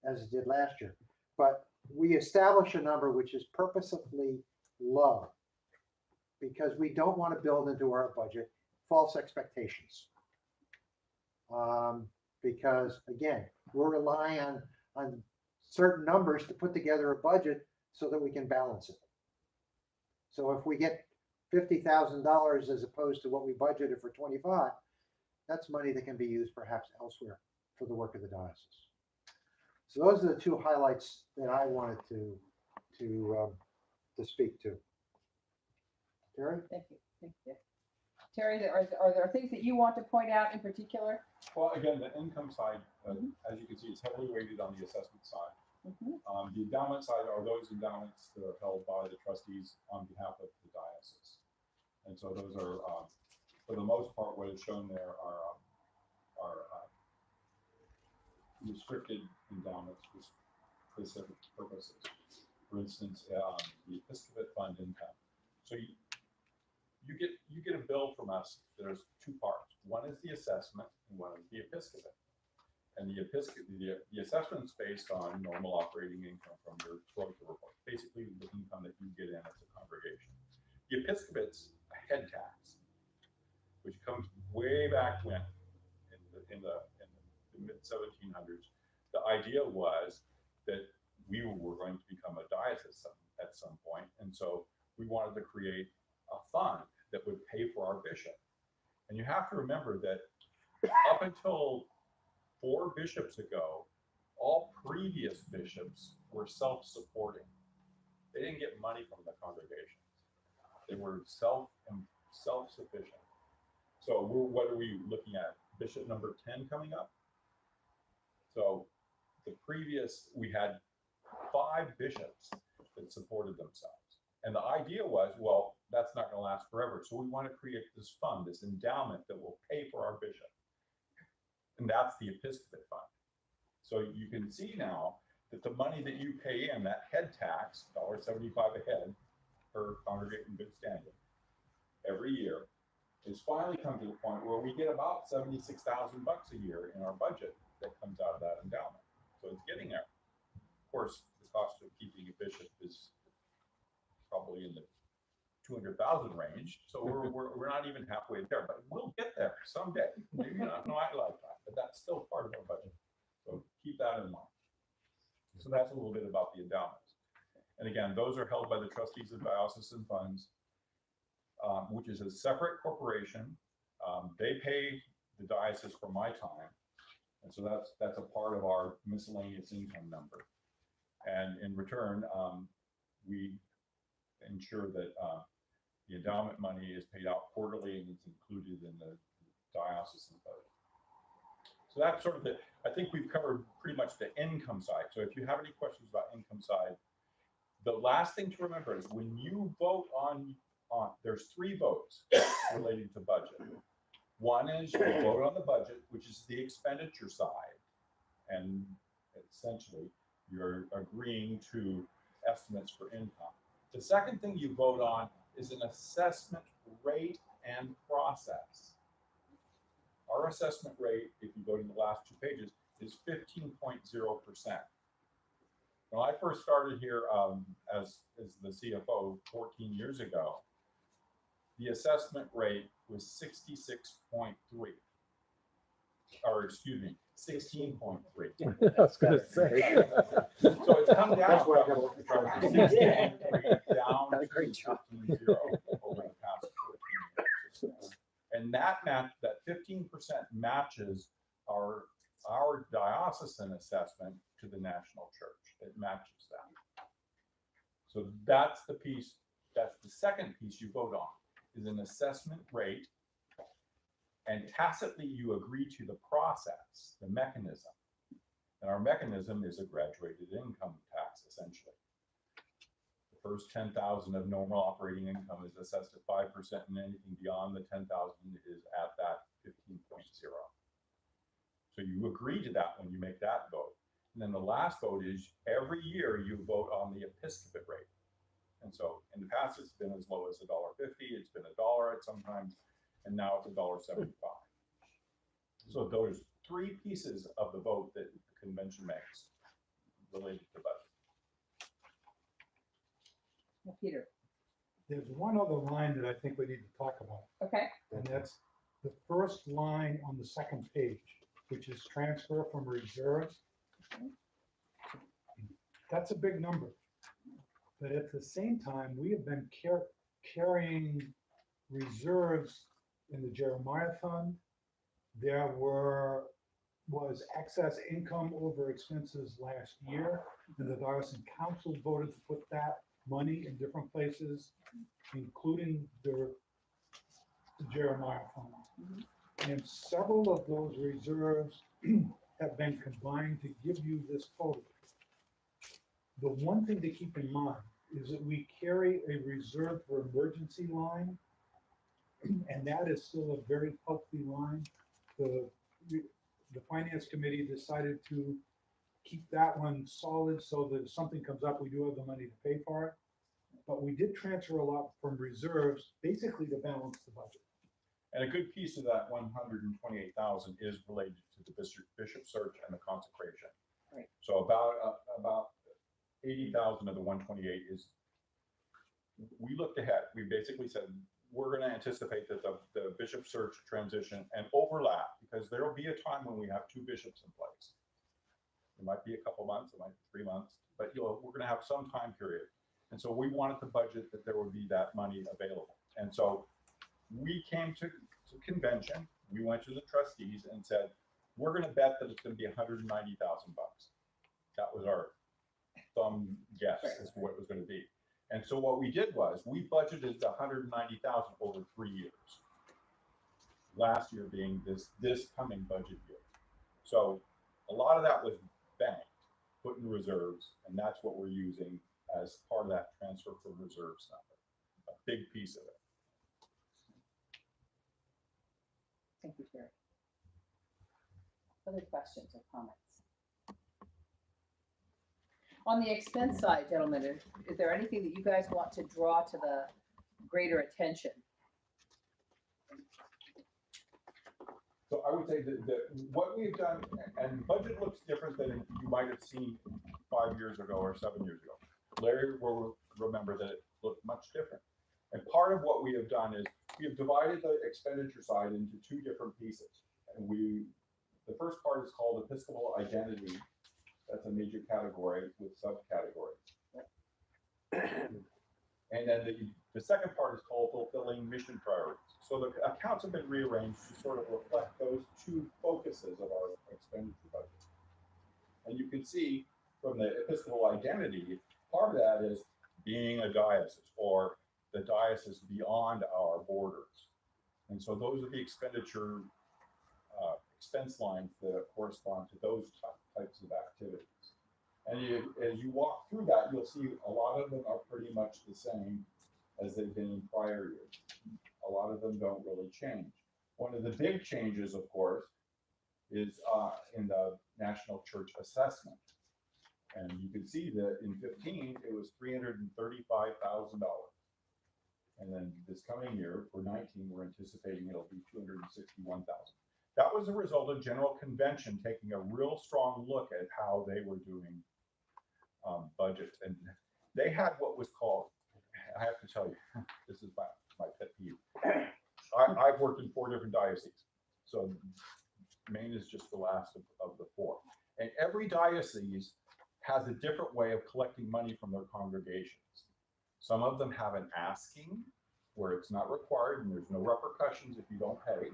S9: as it did last year. But we establish a number which is purposefully low because we don't want to build into our budget false expectations. Because again, we're relying on certain numbers to put together a budget so that we can balance it. So if we get $50,000 as opposed to what we budgeted for 25, that's money that can be used perhaps elsewhere for the work of the diocese. So those are the two highlights that I wanted to speak to. Terry?
S6: Thank you. Thank you. Terry, are there things that you want to point out in particular?
S3: Well, again, the income side, as you can see, is heavily weighted on the assessment side. The endowment side are those endowments that are held by the trustees on behalf of the diocese. And so those are, for the most part, what is shown there are restricted endowments for specific purposes. For instance, the Episcopate Fund income. So you get a bill from us. There's two parts. One is the assessment, and one is the Episcopate. And the assessment is based on normal operating income from your troika report, basically the income that you get in as a congregation. The Episcopate's a head tax, which comes way back when, in the mid 1700s. The idea was that we were going to become a diocese at some point, and so we wanted to create a fund that would pay for our bishop. And you have to remember that up until 4 bishops ago, all previous bishops were self-supporting. They didn't get money from the congregation. They were self-sufficient. So what are we looking at? Bishop number 10 coming up. So we had 5 bishops that supported themselves. And the idea was, well, that's not going to last forever. So we want to create this fund, this endowment that will pay for our bishop. And that's the Episcopate Fund. So you can see now that the money that you pay in, that head tax, $1.75 a head per congregate in good standing, every year, is finally come to the point where we get about $76,000 a year in our budget that comes out of that endowment. So it's getting there. Of course, the cost of keeping a bishop is probably in the 200,000 range. So we're not even halfway there, but we'll get there someday. Maybe not in my lifetime, but that's still part of our budget. So keep that in mind. So that's a little bit about the endowments. And again, those are held by the trustees of diocesan funds, which is a separate corporation. They pay the diocese for my time. And so that's a part of our miscellaneous income number. And in return, we ensure that the endowment money is paid out quarterly and it's included in the diocesan budget. So that's sort of I think we've covered pretty much the income side. So if you have any questions about income side, the last thing to remember is when you vote on there's 3 votes related to budget. One is you vote on the budget, which is the expenditure side. And essentially, you're agreeing to estimates for income. The second thing you vote on is an assessment rate and process. Our assessment rate, if you go to the last 2 pages, is 15.0%. When I first started here as the CFO 14 years ago, the assessment rate was 66.3, or excuse me, 16.3.
S10: I was going to say.
S3: So it's come down
S9: That's where I got
S3: from 16.3 down to
S1: Great job.
S3: 15.0 over the past 14 And that 15% matches our diocesan assessment to the national church. It matches that. So that's the piece, that's the second piece you vote on, is an assessment rate. And tacitly you agree to the process, the mechanism. And our mechanism is a graduated income tax, essentially. The first 10,000 of normal operating income is assessed at 5%, and anything beyond the 10,000 is at that 15.0. So you agree to that when you make that vote. And then the last vote is every year you vote on the episcopate rate. And so in the past, it's been as low as $1.50, it's been $1 at sometimes, and now it's $1.75. So those three pieces of the vote that the convention makes related to budget.
S6: Peter,
S2: There's one other line that I think we need to talk about,
S6: okay,
S2: and that's the first line on the second page, which is transfer from reserves. That's a big number. But at the same time, we have been carrying reserves in the Jeremiah Fund. There was excess income over expenses last year, and the Diocesan Council voted to put that money in different places, including the Jeremiah Fund. And several of those reserves have been combined to give you this total. The one thing to keep in mind is that we carry a reserve for emergency line, and that is still a very healthy line. The Finance Committee decided to keep that one solid so that if something comes up, we do have the money to pay for it. But we did transfer a lot from reserves, basically to balance the budget.
S3: And a good piece of that 128,000 is related to the bishop search and the consecration.
S6: Right.
S3: So about 80,000 of the 128 is, we looked ahead. We basically said, we're going to anticipate that the bishop search transition and overlap, because there will be a time when we have two bishops in place. It might be a couple months, it might be 3 months, but we're going to have some time period. And so we wanted to budget that there would be that money available. And so we came to convention, we went to the trustees and said, we're going to bet that it's going to be $190,000 bucks. That was our thumb guess as to what it was going to be. And so what we did was we budgeted 190,000 over 3 years. Last year being this coming budget year. So a lot of that was banked, put in reserves, and that's what we're using as part of that transfer from reserves number. A big piece of it.
S6: thank you, Terry. Other questions or comments? On the expense side, gentlemen, is there anything that you guys want to draw to the greater attention?
S3: So I would say that what we've done, and the budget looks different than you might have seen 5 years ago or 7 years ago. Larry will remember that it looked much different. And part of what we have done is we have divided the expenditure side into two different pieces. And the first part is called Episcopal Identity. That's a major category with subcategories. And then the second part is called Fulfilling Mission Priorities. So the accounts have been rearranged to sort of reflect those two focuses of our expenditure budget. And you can see from the Episcopal Identity, part of that is being a diocese or the diocese beyond our borders. And so those are the expenditure expense lines that correspond to those types of activities. And as you walk through that, you'll see a lot of them are pretty much the same as they've been in prior years. A lot of them don't really change. One of the big changes, of course, is in the National Church Assessment. And you can see that in 15, it was $335,000. And then this coming year, for 19, we're anticipating it'll be $261,000. That was a result of General Convention taking a real strong look at how they were doing budgets. And they had what was called, I have to tell you, this is my pet peeve. I've worked in 4 different dioceses. So Maine is just the last of the 4. And every diocese has a different way of collecting money from their congregations. Some of them have an asking where it's not required and there's no repercussions if you don't pay.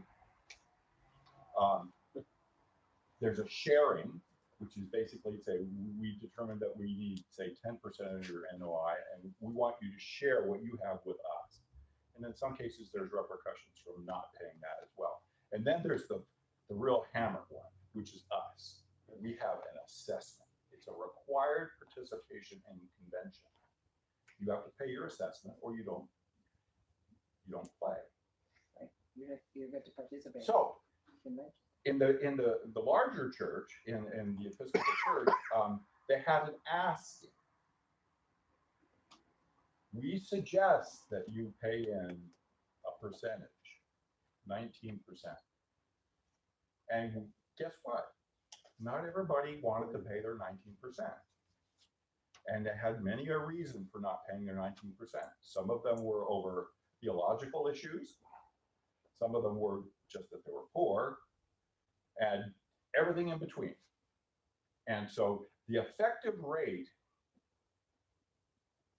S3: There's a sharing, which is basically say we determined that we need say 10% of your NOI, and we want you to share what you have with us. And in some cases, there's repercussions from not paying that as well. And then there's the real hammer one, which is us. We have an assessment. It's a required participation in convention. You have to pay your assessment, or you don't play.
S6: Right. You get to participate.
S3: So
S6: Convention.
S3: in the larger church, in the Episcopal Church, they have an asking. We suggest that you pay in a percentage, 19%. And guess what? Not everybody wanted to pay their 19%. And they had many a reason for not paying their 19%. Some of them were over theological issues. Some of them were just that they were poor, and everything in between. And so the effective rate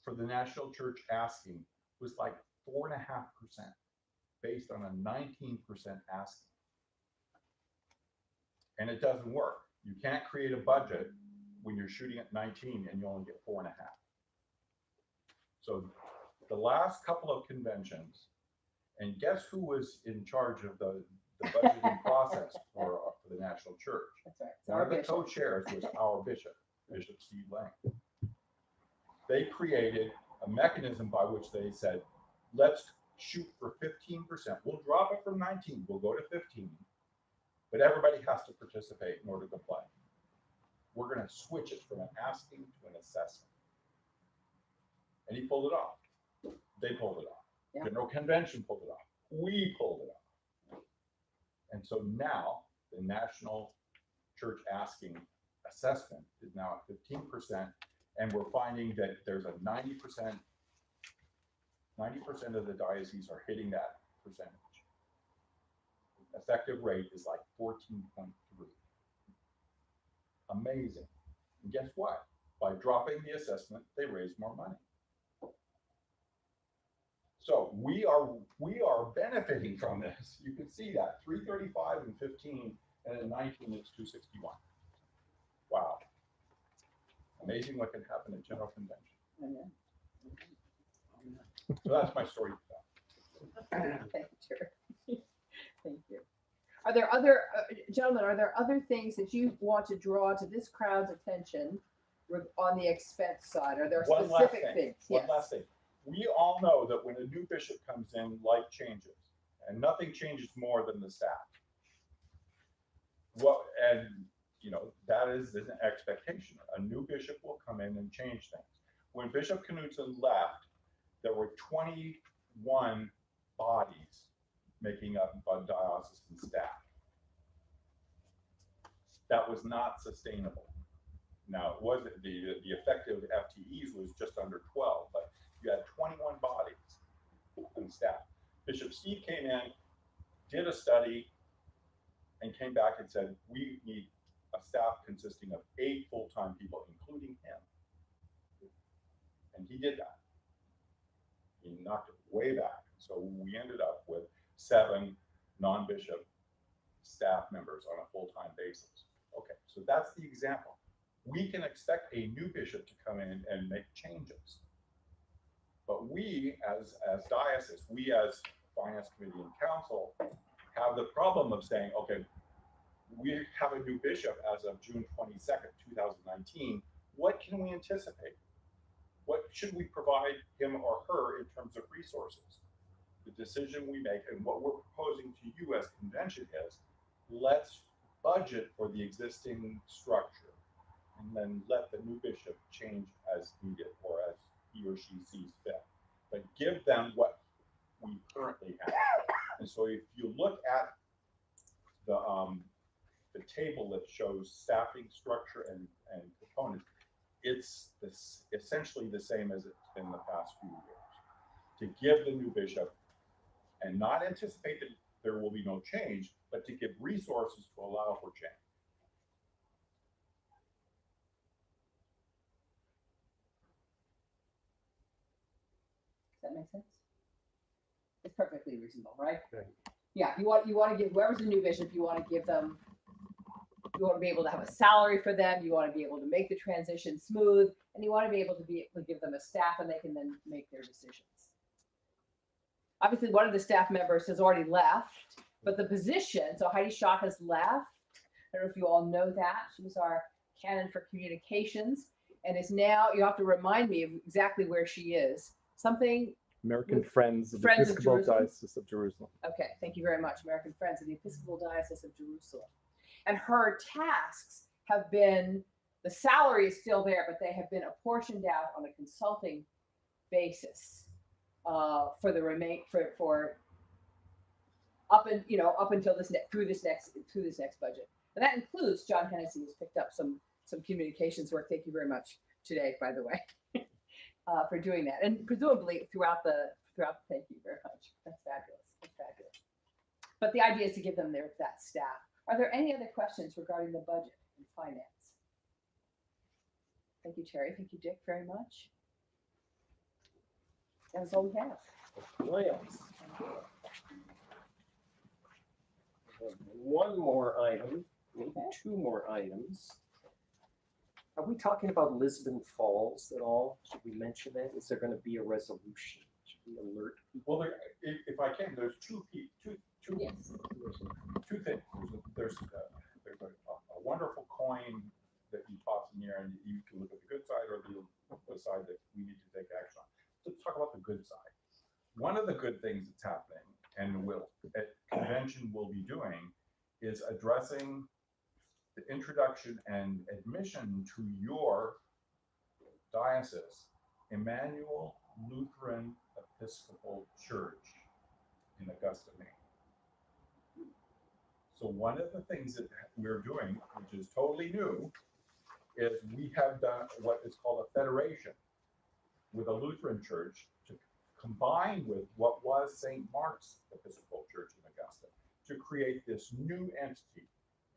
S3: for the national church asking was like 4.5% based on a 19% asking. And it doesn't work. You can't create a budget when you're shooting at 19 and you only get 4.5. So the last couple of conventions, and guess who was in charge of the budgeting process for the national church?
S6: That's right. It's
S3: One
S6: our
S3: of the
S6: bishop.
S3: co-chairs was our bishop, Bishop Steve Lang. They created a mechanism by which they said, let's shoot for 15%. We'll drop it from 19, we'll go to 15, but everybody has to participate in order to play. We're going to switch it from an asking to an assessment. And he pulled it off. They pulled it off.
S6: Yeah.
S3: General Convention pulled it off. We pulled it off. And so now the national church asking assessment is now at 15%, and we're finding that there's a 90% of the dioceses are hitting that percentage. Effective rate is like 14.3. Amazing. And guess what? By dropping the assessment, they raise more money. So we are benefiting from this. You can see that 335 and 15, and in 19 it's 261. Wow. Amazing what can happen at General Convention. So that's my story.
S6: Thank you. Thank you. Are there other, gentlemen, are there other things that you want to draw to this crowd's attention on the expense side? Are there
S3: One last
S6: specific
S3: thing.
S6: things?
S3: One
S6: Yes.
S3: last thing. We all know that when a new bishop comes in, life changes, and nothing changes more than the staff. And you know, that is an expectation. A new bishop will come in and change things. When Bishop Knudsen left, there were 21 bodies making up diocesan staff. That was not sustainable. Now, it wasn't the effective FTEs was just under 12, but you had 21 bodies on staff. Bishop Steve came in, did a study, and came back and said, we need a staff consisting of 8 full-time people, including him. And he did that. He knocked it way back. So we ended up with 7 non-bishop staff members on a full-time basis. Okay, so that's the example. We can expect a new bishop to come in and make changes. But we, as diocese, we as finance committee and council, have the problem of saying, okay, we have a new bishop as of June 22nd, 2019. What can we anticipate? What should we provide him or her in terms of resources? The decision we make and what we're proposing to you as convention is, let's budget for the existing structure and then let the new bishop change as needed or as he or she sees fit. But give them what we currently have. And so if you look at the table that shows staffing structure and components, it's essentially the same as it's been the past few years. To give the new bishop and not anticipate that there will be no change, but to give resources to allow for change.
S6: Does that make sense? It's perfectly reasonable, right?
S9: Right.
S6: Yeah, you want to give whoever's the new bishop, you want to give them, you want to be able to have a salary for them, you want to be able to make the transition smooth, and you want to be able to give them a staff and they can then make their decisions. Obviously, one of the staff members has already left, but the position, so Heidi Shaw has left. I don't know if you all know that. She was our canon for communications and is now, you have to remind me of exactly where she is. Something,
S10: American Friends of the
S6: Friends of
S10: Episcopal
S6: Jerusalem?
S10: Diocese of Jerusalem.
S6: okay, thank you very much, American Friends of the Episcopal Diocese of Jerusalem. And her tasks have been, the salary is still there, but they have been apportioned out on a consulting basis for the for up until through this next budget. And that includes John Hennessy, who's picked up some communications work. Thank you very much today, by the way, for doing that. And presumably throughout, thank you very much. That's fabulous. That's fabulous. But the idea is to give them that staff. Are there any other questions regarding the budget and finance? Thank you, Terry. Thank you, Dick, very much. That is all we have.
S1: Williams. One more item, maybe two more items. Are we talking about Lisbon Falls at all? Should we mention that? Is there going to be a resolution? Should we alert people?
S3: Well, if I can, there's two things. There's a wonderful coin that you toss in here, and you can look at the good side or the side that we need to take action on. Let's talk about the good side. One of the good things that's happening, and convention will be doing, is addressing the introduction and admission to your diocese, Emmanuel Lutheran Episcopal Church in Augusta, Maine. So one of the things that we're doing, which is totally new, is we have done what is called a federation with a Lutheran church to combine with what was St. Mark's Episcopal Church in Augusta to create this new entity,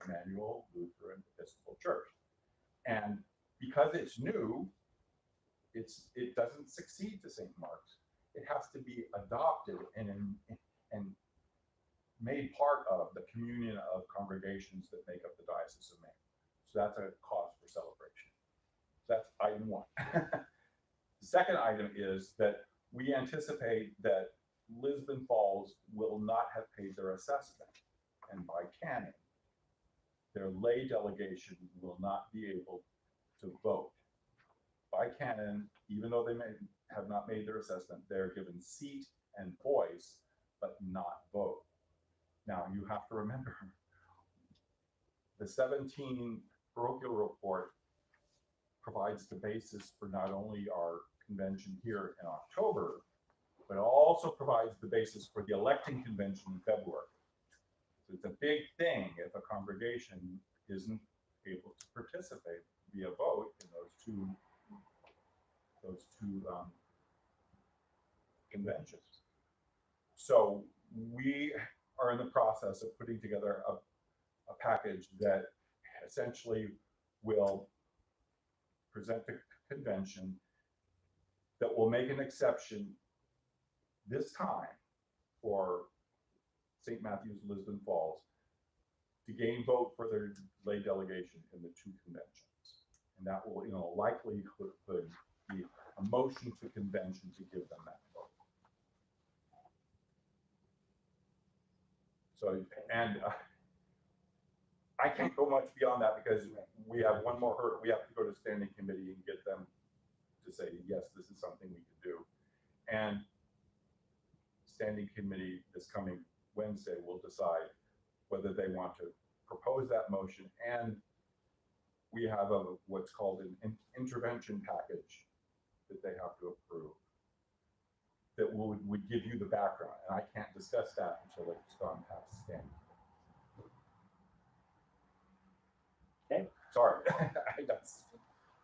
S3: Emmanuel Lutheran Episcopal Church. And because it's new, it doesn't succeed to St. Mark's. It has to be adopted and made part of the communion of congregations that make up the Diocese of Maine. So that's a cause for celebration. That's item one. The second item is that we anticipate that Lisbon Falls will not have paid their assessment, and by canon, their lay delegation will not be able to vote. By canon, even though they may have not made their assessment, they're given seat and voice, but not vote. Now, you have to remember, the 17 parochial report provides the basis for not only our convention here in October, but also provides the basis for the electing convention in February. So it's a big thing if a congregation isn't able to participate via vote in those two conventions. So we are in the process of putting together a package that essentially will present the convention that will make an exception this time for St. Matthew's Lisbon Falls to gain vote for their lay delegation in the two conventions. And that will, likely could be a motion to convention to give them that vote. So, and I can't go much beyond that because we have one more hurdle. We have to go to standing committee and get them to say, yes, this is something we can do. And standing committee this coming Wednesday will decide whether they want to propose that motion. And we have what's called an intervention package that they have to approve that would give you the background. And I can't discuss that until it's gone past standing.
S1: Okay.
S3: Sorry.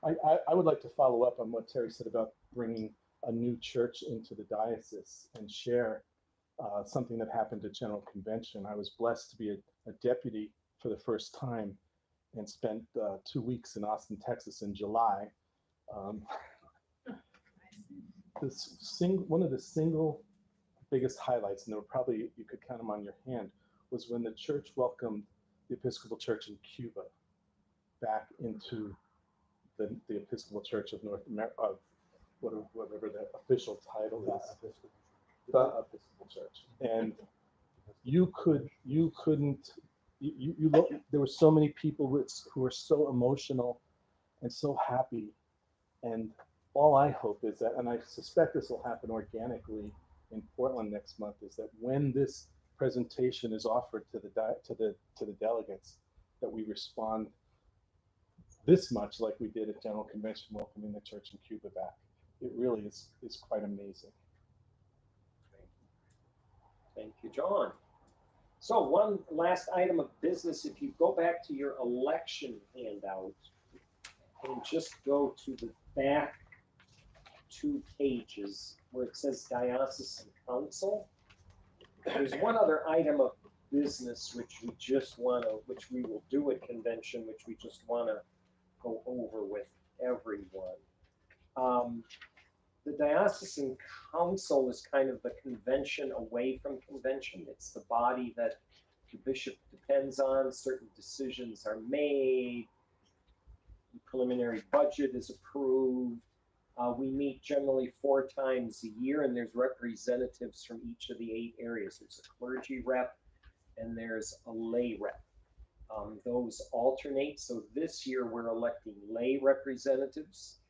S10: I would like to follow up on what Terry said about bringing a new church into the diocese and share something that happened at General Convention. I was blessed to be a deputy for the first time and spent 2 weeks in Austin, Texas in July. One of the single biggest highlights, and there were probably, you could count them on your hand, was when the church welcomed the Episcopal Church in Cuba back into the Episcopal Church of North America, of whatever the official title is, the Episcopal Church. And you couldn't, look, there were so many people who were so emotional and so happy. And all I hope is that, and I suspect this will happen organically in Portland next month, is that when this presentation is offered to the delegates, that we respond this much like we did at General Convention welcoming the church in Cuba back. It really is quite amazing.
S1: Thank you, John. So one last item of business, if you go back to your election handout and just go to the back 2 pages where it says Diocesan Council, there's one other item of business which we will do at convention, which we just want to go over with everyone. The Diocesan Council is kind of the convention away from convention. It's the body that the bishop depends on. Certain decisions are made. The preliminary budget is approved. We meet generally 4 times a year, and there's representatives from each of the 8 areas. There's a clergy rep, and there's a lay rep. Those alternate. So this year we're electing lay representatives.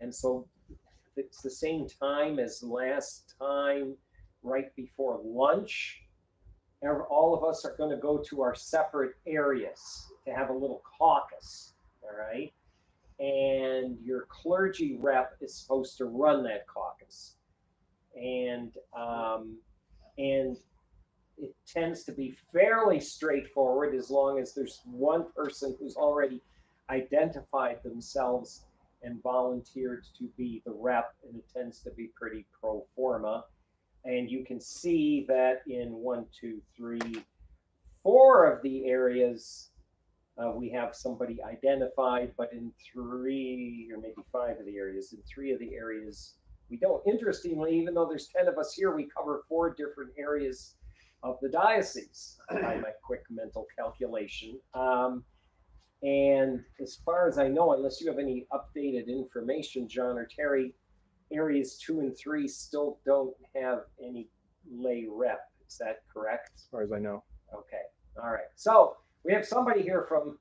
S1: And so it's the same time as last time, right before lunch. All of us are going to go to our separate areas to have a little caucus, all right? And your clergy rep is supposed to run that caucus. And it tends to be fairly straightforward as long as there's one person who's already identified themselves and volunteered to be the rep, and it tends to be pretty pro forma. And you can see that in 1, 2, 3, 4 of the areas, we have somebody identified, but in 3 or maybe 5 of the areas, in 3 of the areas, we don't. Interestingly, even though there's 10 of us here, we cover 4 different areas of the diocese by my quick mental calculation. And as far as I know, unless you have any updated information, John or Terry, areas 2 and 3 still don't have any lay rep. Is that correct?
S10: As far as I know.
S1: Okay. All right. So we have somebody here from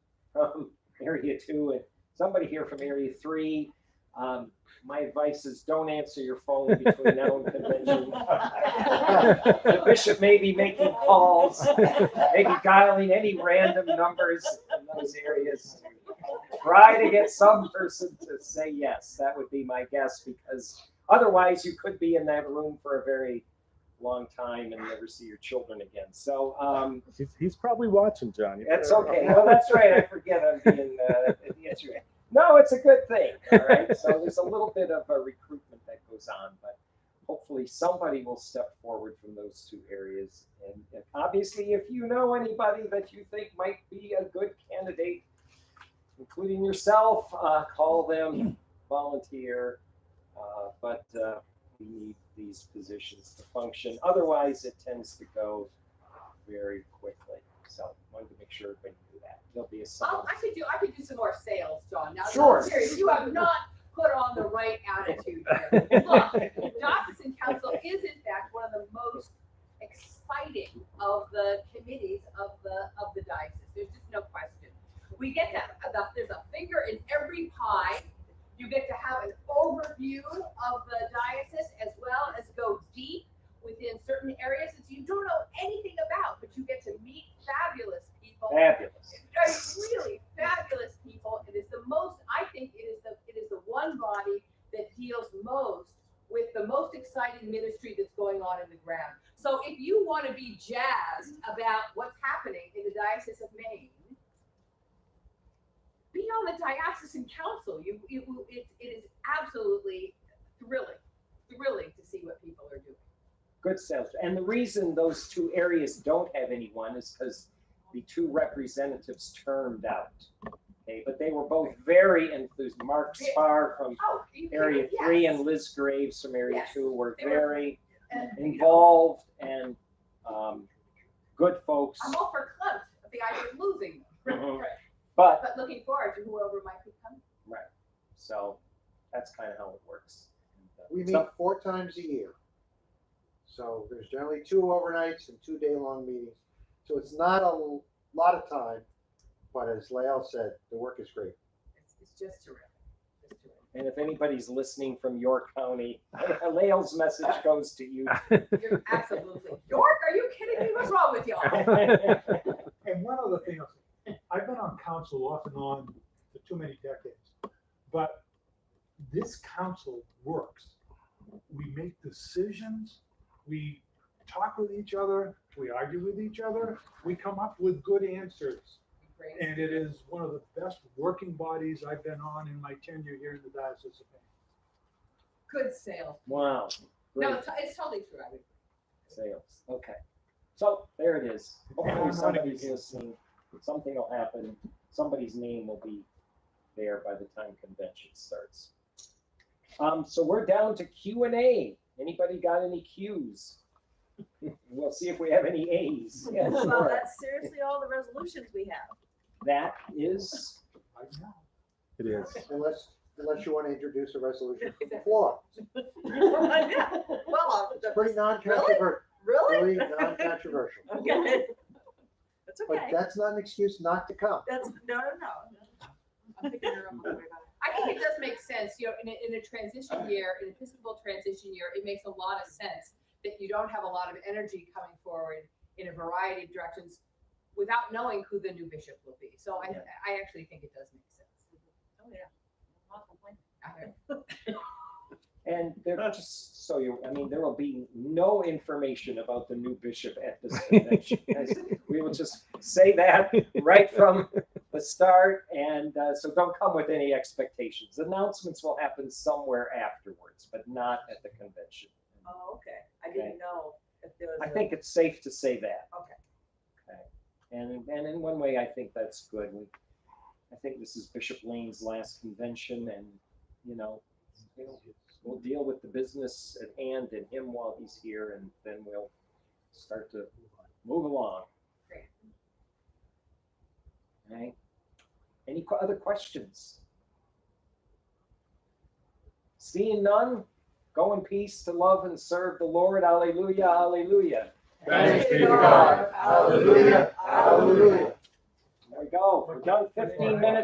S1: area 2 and somebody here from area 3. My advice is don't answer your phone between now and convention. The bishop may be making calls, maybe dialing any random numbers in those areas. Try to get some person to say yes. That would be my guess, because otherwise you could be in that room for a very long time and never see your children again. So
S10: he's probably watching, John.
S1: That's okay. Well, that's right. I forget I'm being the answer. No, it's a good thing. All right. So there's a little bit of a recruitment that goes on, but hopefully somebody will step forward from those 2 areas. And obviously, if you know anybody that you think might be a good candidate, including yourself, call them, volunteer. But we need these positions to function. Otherwise, it tends to go very quickly. So wanted to make sure everybody knew that. There'll be a sign.
S6: I could do some more sales, John. Now,
S1: Sure.
S6: no, seriously, you have not put on the right attitude here. Look, Diocesan Council is in fact one of the most exciting of the committees of the diocese. There's just no question. We get that there's a finger in every pie. You get to have an overview of the diocese as well as go deep within certain areas that you don't know anything about, but you get to meet fabulous people.
S1: Fabulous.
S6: Really fabulous people. It is the most, I think it is the one body that deals most with the most exciting ministry that's going on in the ground. So if you want to be jazzed about what's happening in the Diocese of Maine, be on the Diocesan Council. It is absolutely thrilling to see what people are doing.
S1: Good sales. And the reason those 2 areas don't have anyone is because the 2 representatives termed out. Okay, but they were both very enthused. Mark Spar from area 3 and Liz Graves from area 2 were very involved and good folks.
S6: I'm all for Clint, the idea of losing them.
S1: Mhm. But,
S6: But looking forward to whoever might be coming.
S1: right, so that's kind of how it works.
S9: We meet
S1: So-
S9: 4 times a year. So there's generally 2 overnights and 2 day-long meetings. So it's not a lot of time, but as Lael said, the work is great.
S6: It's just terrific. Just terrific.
S1: And if anybody's listening from York County, Lael's message goes to you.
S6: You're absolutely. York, are you kidding me? What's wrong with y'all?
S2: And one other thing, I'll say, I've been on council off and on for too many decades, but this council works. We make decisions, we talk with each other, we argue with each other, we come up with good answers.
S6: Great.
S2: And it is one of the best working bodies I've been on in my tenure here in the Diocese of Maine.
S6: Good sales.
S1: Wow.
S6: No,
S1: Great
S6: it's totally true. I mean,
S1: sales. Okay. So there it is.
S2: And
S1: Hopefully
S2: I'm not
S1: somebody's
S2: against
S1: listening. Something will happen. Somebody's name will be there by the time convention starts. So we're down to Q&A. Anybody got any Qs? We'll see if we have any A's. Yeah,
S12: Well,
S1: sure.
S12: that's seriously all the resolutions we have.
S1: That is,
S2: I know.
S10: It is.
S9: Unless you want to introduce a resolution from the floor.
S12: Well,
S9: It's pretty non-controversial.
S12: really?
S9: Really non-controversial.
S12: Okay. That's
S9: But
S12: okay.
S9: that's not an excuse not to come.
S12: That's, no.
S6: I'm picking her up on the way back. I think it does make sense, you know, in a transition year, an Episcopal transition year, it makes a lot of sense that you don't have a lot of energy coming forward in a variety of directions without knowing who the new bishop will be. So
S1: Yeah.
S6: I actually think it does make sense.
S12: Oh, yeah. Not complaining.
S1: and there just so you, I mean, there will be no information about the new bishop at this convention. We will just say that right from the start, and so don't come with any expectations. Announcements will happen somewhere afterwards, but not at the convention.
S12: Oh, okay. I didn't know if there was.
S1: I think it's safe to say that.
S12: Okay.
S1: Okay. And in one way, I think that's good. I think this is Bishop Lane's last convention, and you know, we'll deal with the business at hand and him while he's here, and then we'll start to move along.
S6: Great.
S1: Okay. Any other questions? Seeing none, go in peace to love and serve the Lord. Alleluia, alleluia.
S7: Thanks be to God. Hallelujah. Hallelujah.
S1: There we go. We're done 15 minutes.